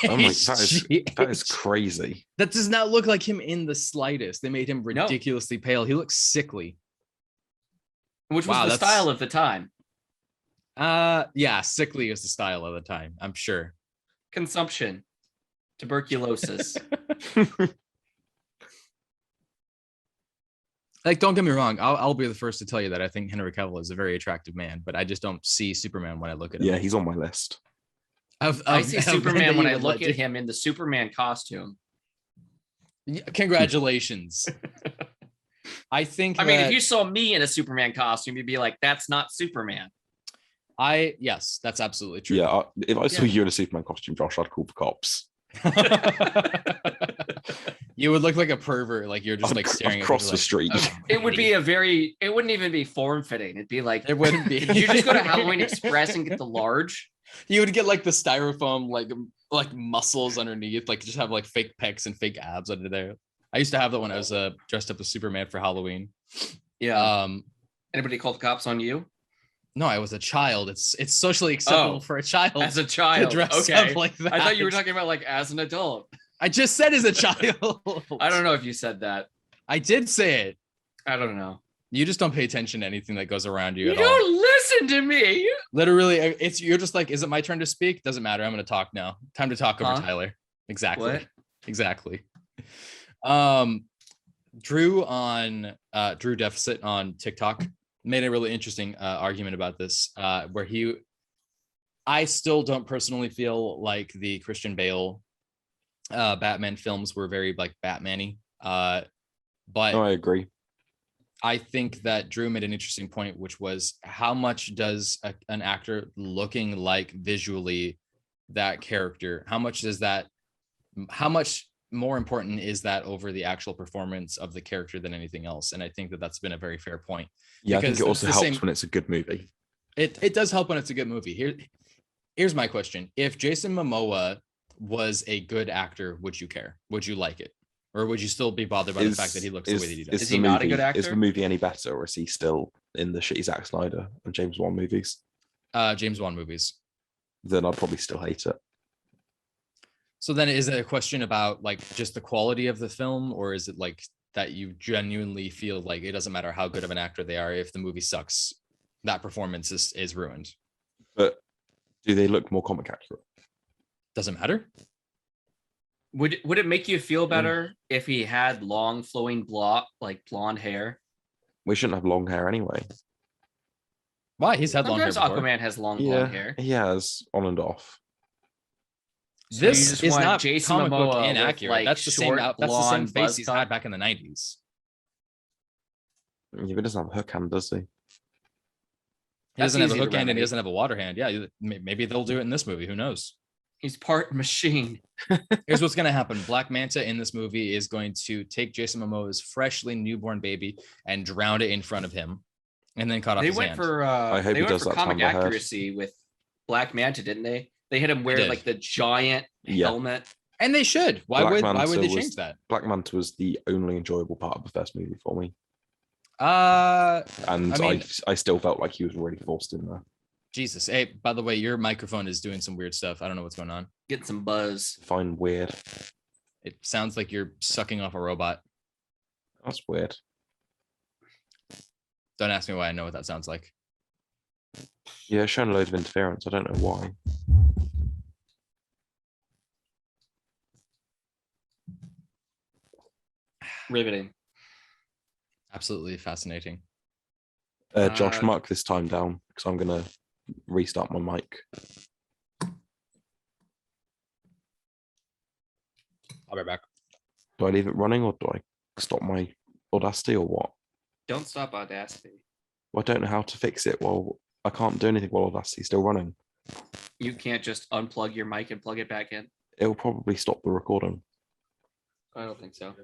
I'm like, that is crazy. That does not look like him in the slightest. They made him No. ridiculously pale. He looks sickly. Which was Wow, the that's- style of the time. Yeah, sickly is the style of the time, I'm sure. Consumption, tuberculosis. Like, don't get me wrong. I'll be the first to tell you that I think Henry Cavill is a very attractive man, but I just don't see Superman when I look at him. Yeah, he's on my list. I see of men Superman that when you I would look let at him in the Superman costume. Congratulations. I think. I mean, if you saw me in a Superman costume, you'd be like, "That's not Superman." Yes, that's absolutely true. Yeah, if I saw Yeah. you in a Superman costume, Josh, I'd call the cops. You would look like a pervert, like you're just I'd like staring cross at the street. It would be it wouldn't even be form fitting. It'd be like, It wouldn't be. did you just go to Halloween Express and get the large? You would get like the styrofoam like muscles underneath, like just have like fake pecs and fake abs under there. I used to have that when I was dressed up as Superman for Halloween. Yeah. Anybody call the cops on you? No, I was a child. It's socially acceptable for a child As a to child. dress Okay. up like that. I thought you were talking about like as an adult. I just said as a child. I don't know if you said that. I did say it. I don't know. You just don't pay attention to anything that goes around you You at all. don't listen to me. Literally, you're just like, is it my turn to speak? Doesn't matter. I'm going to talk now. Time to talk over Huh? Tyler. Exactly. What? Exactly. Drew Deficit on TikTok made a really interesting argument about this, where I still don't personally feel like the Christian Bale Batman films were very like Batman-y. But No, I agree. I think that Drew made an interesting point, which was how much does an actor looking like visually that character, how much more important is that over the actual performance of the character than anything else? And I think that that's been a very fair point. Yeah, I think Because it also it's the helps same- when it's a good movie. It does help when it's a good movie. Here's my question. If Jason Momoa was a good actor, would you care? Would you like it? Or would you still be bothered by the fact that he looks the way that he does? Is he not a good Is actor? the movie any better, or is he still in the shitty Zack Snyder and James Wan movies? James Wan movies. Then I'd probably still hate it. So then is it a question about like just the quality of the film, or is it like that you genuinely feel like it doesn't matter how good of an actor they are, if the movie sucks, that performance is ruined? But do they look more comic accurate? Doesn't matter. Would it make you feel better if he had long flowing blonde hair? We shouldn't have long hair anyway. Why? He's had long hair Sometimes before. Aquaman has long blonde hair. He has on and off. So you This just is want not Jason comic book Momoa with, inaccurate. like, That's the same. short, That's the same blonde face buzz he's cut? had back in the 90s. Yeah, but he doesn't have a hook hand, does he? He That's doesn't have a easy to hook hand and remedy. he doesn't have a water hand. Yeah, maybe they'll do it in this movie. Who knows? He's part machine. Here's what's going to happen. Black Manta in this movie is going to take Jason Momoa's freshly newborn baby and drown it in front of him and then cut off They his went hand. for I hope they he went does for that comic time ahead. accuracy with Black Manta, didn't they? They had him wear did. like the giant Yeah. helmet. And they should. Why Black would Manta they was- change that? Black Manta was the only enjoyable part of the first movie for me. And I mean- I still felt like he was really forced in there. Jesus. Hey, by the way, your microphone is doing some weird stuff. I don't know what's going on. Get some buzz. Fine, weird. It sounds like you're sucking off a robot. That's weird. Don't ask me why I know what that sounds like. Yeah, showing loads of interference. I don't know why. Riveting. Absolutely fascinating. Josh, Uh, mark this time down because I'm gonna restart my mic. I'll be back. Do I leave it running or do I stop my Audacity or what? Don't stop Audacity. Well, I don't know how to fix it. Well, I can't do anything while Audacity's still running. You can't just unplug your mic and plug it back in. It'll probably stop the recording. I don't think so.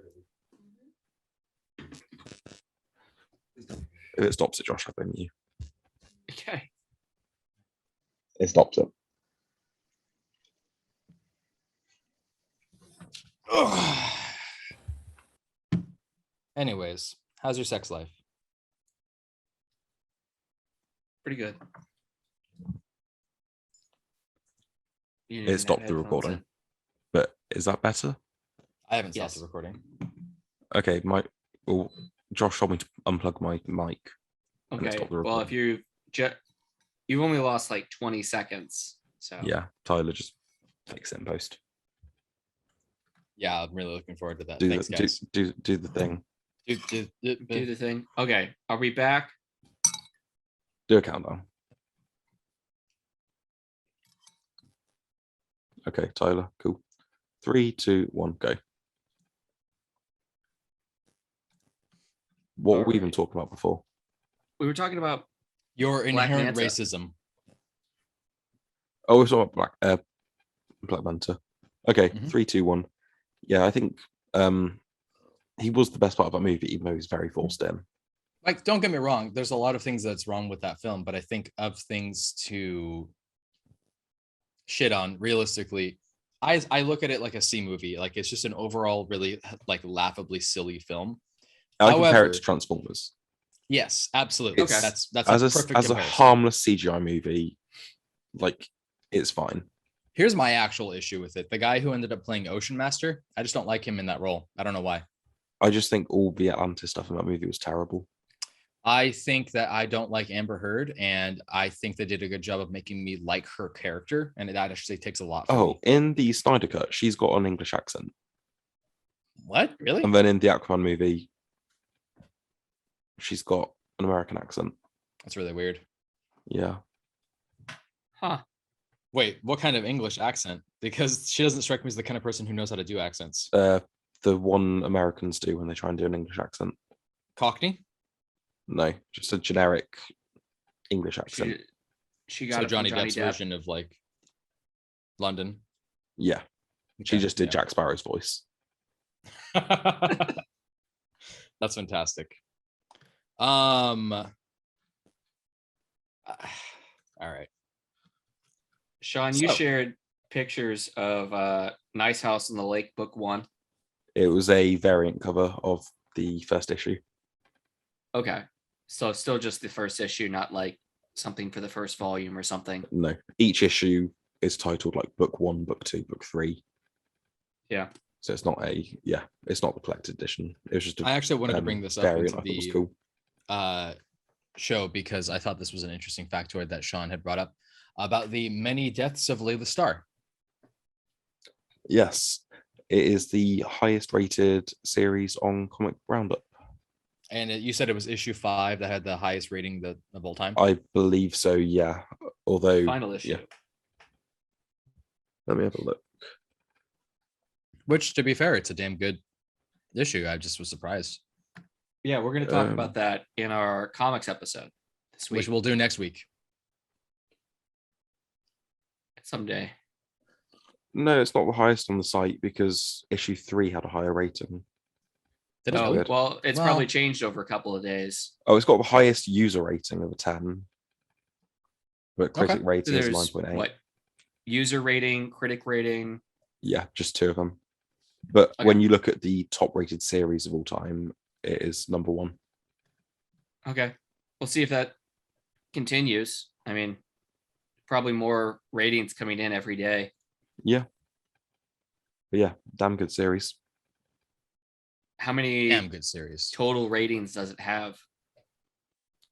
If it stops it, Josh, I blame you. Okay. It stops it. Anyways, how's your sex life? Pretty good. You didn't It even stopped have the headphones recording. in. But is that better? I haven't stopped Yes. the recording. Okay, well, Josh told me to unplug my mic. And it Okay. stopped the Well, if you've only lost like 20 seconds. So Yeah, Tyler just fix it in post. Yeah, I'm really looking forward to that. Do Thanks, the, guys. do the thing. Do the thing. Okay, are we back? Do a countdown. Okay, Tyler, cool. 3, 2, 1, go. What were we even talking about before? We were talking about Your Black inherent Manta. racism. Oh, we're talking about Black Manta. Okay, Mhm. 3, 2, 1. Yeah, I think he was the best part of that movie, even though he's very forced in. Like, don't get me wrong, there's a lot of things that's wrong with that film, but I think of things to shit on realistically, I look at it like a C movie. Like, it's just an overall really like laughably silly film. I compare However, it to Transformers. Yes, absolutely. Okay. That's As a a perfect as a comparison. harmless CGI movie, like it's fine. Here's my actual issue with it. The guy who ended up playing Ocean Master, I just don't like him in that role. I don't know why. I just think all the Atlantis stuff in that movie was terrible. I think that I don't like Amber Heard, and I think they did a good job of making me like her character, and that actually takes a lot for me. In the Snyder Cut, she's got an English accent. What? Really? And then in the Aquaman movie, she's got an American accent. That's really weird. Yeah. Huh. Wait, what kind of English accent? Because she doesn't strike me as the kind of person who knows how to do accents. The one Americans do when they try and do an English accent. Cockney? No, just a generic English accent. She got So it from Johnny Depp's Depp. version of like London. Yeah. She Okay, just did yeah. Jack Sparrow's voice. That's fantastic. All right. Sean, you shared pictures of Nice House on the Lake, book 1. It was a variant cover of the first issue. Okay. So still just the first issue, not like something for the first volume or something. No, each issue is titled like book 1, book 2, book 3. Yeah. So it's not it's not the collected edition. It was just I actually wanted to bring this up variant. into I thought was the cool. Show because I thought this was an interesting factoid that Sean had brought up about the many deaths of Laila Starr. Yes, it is the highest rated series on Comic Roundup. And you said it was issue 5 that had the highest rating of all time? I believe so, yeah. Although Final issue. Yeah. Let me have a look. Which, to be fair, it's a damn good issue. I just was surprised. Yeah, we're going to talk about that in our comics episode this week. Which we'll do next week. Someday. No, it's not the highest on the site because issue 3 had a higher rating. Did it Oh, really? well, it's probably changed over a couple of days. Oh, it's got the highest user rating of a 10. But critic rating is There's 9.8. what? User rating, critic rating. Yeah, just 2 of them. But when you look at the top rated series of all time, it is number 1. Okay. We'll see if that continues. I mean, probably more ratings coming in every day. Yeah. But yeah, damn good series. How many Damn good series. total ratings does it have?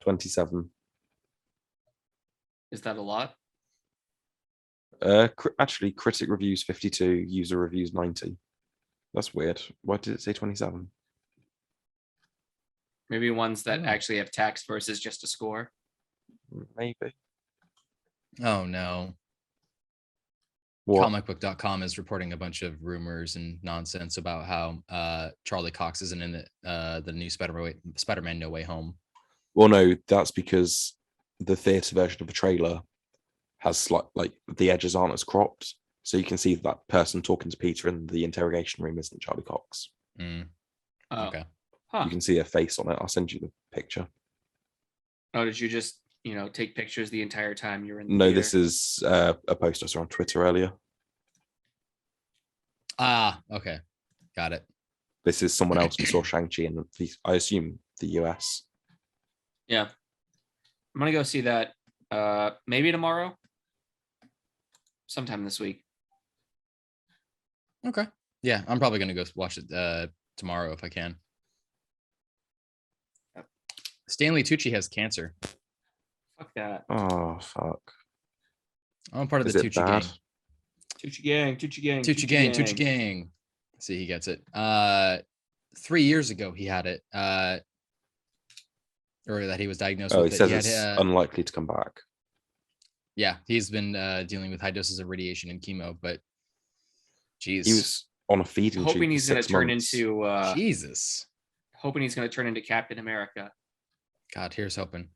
27. Is that a lot? Actually, critic reviews 52, user reviews 90. That's weird. Why did it say 27? Maybe ones that actually have text versus just a score. Maybe. Oh, no. What? Comicbook.com is reporting a bunch of rumors and nonsense about how Charlie Cox isn't in the new Spider-Man No Way Home. Well, no, that's because the theatre version of the trailer has like the edges aren't as cropped, so you can see that person talking to Peter in the interrogation room isn't Charlie Cox. Okay. Huh. You can see her face on it. I'll send you the picture. Oh, did you just take pictures the entire time you're in the No, theater? this is a post I saw on Twitter earlier. Okay. Got it. This is someone else who saw Shang-Chi in I assume the US. Yeah. I'm gonna go see that maybe tomorrow. Sometime this week. Okay. Yeah, I'm probably gonna go watch it tomorrow if I can. Stanley Tucci has cancer. Fuck that. Oh fuck. I'm part of Is the it Tucci bad? gang. Tucci gang, Tucci gang, Tucci gang. See, he gets it. 3 years ago he had it, or that he was diagnosed Oh, with he it. says He had, it's unlikely to come back. yeah, he's been dealing with high doses of radiation and chemo, but geez, He was on a feeding tube Hoping for he's going to 6 turn months. into. Jesus, Hoping he's going to turn into Captain America. God, here's hoping.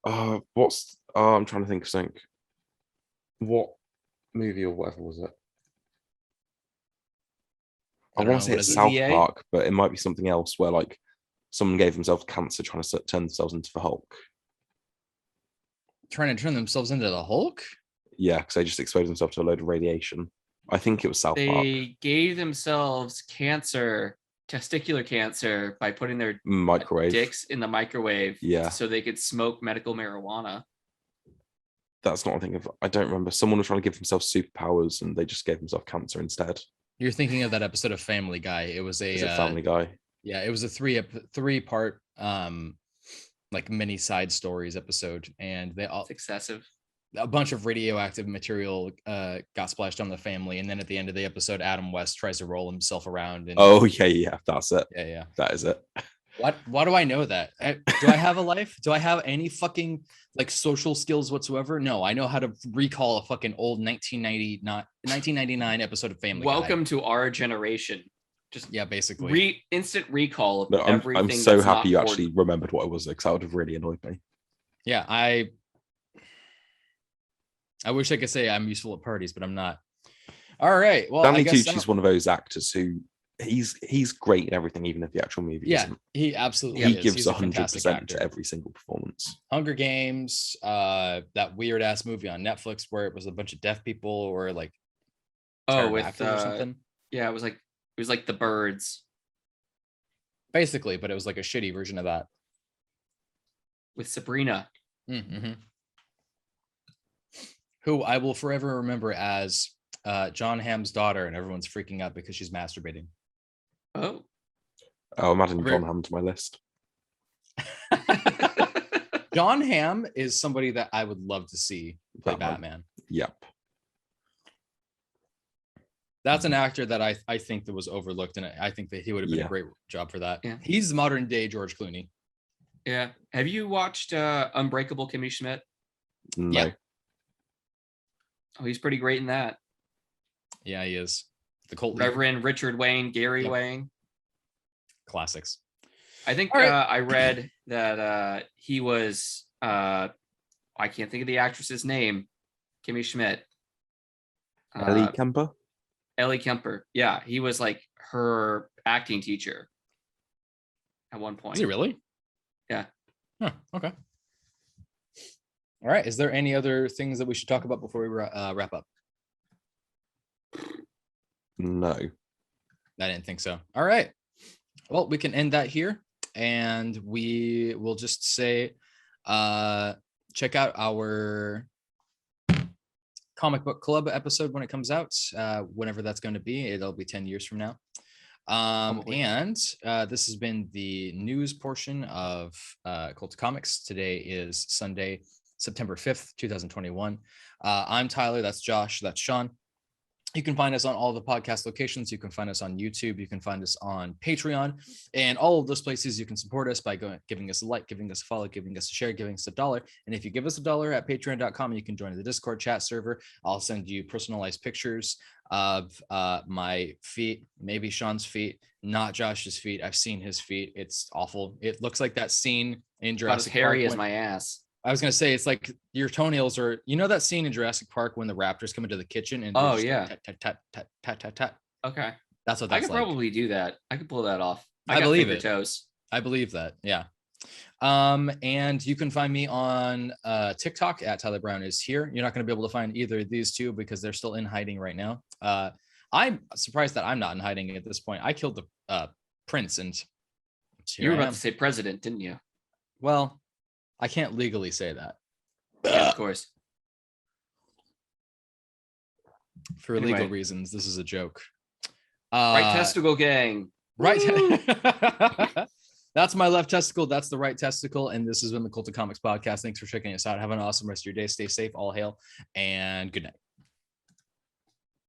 I'm trying to think of something. What movie or whatever was it? I don't want know, to say what it's is it? South EVA? Park, but it might be something else where like someone gave themselves cancer trying to turn themselves into the Hulk. Trying to turn themselves into the Hulk? Yeah, because they just exposed themselves to a load of radiation. I think it was South Park. They gave themselves cancer, testicular cancer, by putting their Microwave. dicks in the microwave. Yeah. So they could smoke medical marijuana. That's not a thing of. I don't remember. Someone was trying to give themselves superpowers, and they just gave themselves cancer instead. You're thinking of that episode of Family Guy. It was Is it Family Guy? Yeah, it was a three-part like mini side stories episode, and they all It's excessive. a bunch of radioactive material got splashed on the family, and then at the end of the episode, Adam West tries to roll himself around. And Oh yeah, that's it. yeah. That is it. Why do I know that? Do I have a life? Do I have any fucking like social skills whatsoever? No, I know how to recall a fucking old 1999 episode of Family Guy. Welcome to our generation. Just Yeah, basically. Instant recall of No, everything. I'm so that's happy you not actually remembered what it was, because that would have really annoyed me. Yeah, I wish I could say I'm useful at parties, but I'm not. All right. Well, Stanley I guess Tucci's one of those actors who he's great in everything, even if the actual movie isn't. he absolutely He is. gives He's a fantastic 100% actor. to every single performance. Hunger Games, that weird ass movie on Netflix where it was a bunch of deaf people or like with actors or something. Yeah, it was like The Birds Basically, but it was like a shitty version of that. with Sabrina. Mm-hmm. Who I will forever remember as John Hamm's daughter, and everyone's freaking out because she's masturbating. Oh. I'm adding John Hamm to my list. John Hamm is somebody that I would love to see play Batman. Batman. Yep. That's an actor that I think that was overlooked, and I think that he would have been a great job for that. Yeah. He's the modern day George Clooney. Yeah. Have you watched Unbreakable Kimmy Schmidt? No. Yeah. Oh, he's pretty great in that. Yeah, he is. The cult leader. Reverend Richard Wayne, Gary Yep. Wayne. Classics. I think All right. I read that he was I can't think of the actress's name. Kimmy Schmidt. Ellie Kemper? Ellie Kemper. Yeah, he was like her acting teacher at one point. Is he really? Yeah. Huh, okay. All right. Is there any other things that we should talk about before we wrap up? No. I didn't think so. All right. Well, we can end that here, and we will just say check out our comic book club episode when it comes out, whenever that's going to be. It'll be 10 years from now. And this has been the news portion of Cult of Comics. Today is Sunday, September 5th, 2021. I'm Tyler. That's Josh. That's Sean. You can find us on all the podcast locations. You can find us on YouTube. You can find us on Patreon, and all of those places you can support us by giving us a like, giving us a follow, giving us a share, giving us $1. And if you give us $1 at patreon.com, you can join the Discord chat server. I'll send you personalized pictures of my feet, maybe Sean's feet, not Josh's feet. I've seen his feet. It's awful. It looks like that scene in Jurassic Park. Not as hairy as my ass. I was gonna say it's like your toenails are. You know that scene in Jurassic Park when the raptors come into the kitchen and Oh, just yeah. tat, tat, tat, tat, tat, tat, tat. Okay. That's what I that's could like. probably do that. I could pull that off. I got believe finger it. Toes. I believe that. Yeah. And you can find me on TikTok at Tyler Brown is here. You're not going to be able to find either of these two because they're still in hiding right now. I'm surprised that I'm not in hiding at this point. I killed the prince, and You were about to say president, didn't you? Well, I can't legally say that. Yeah, of course. For Anyway. legal reasons, this is a joke. Right testicle gang. Right. That's my left testicle. That's the right testicle. And this has been the Cult of Comics podcast. Thanks for checking us out. Have an awesome rest of your day. Stay safe. All hail and good night.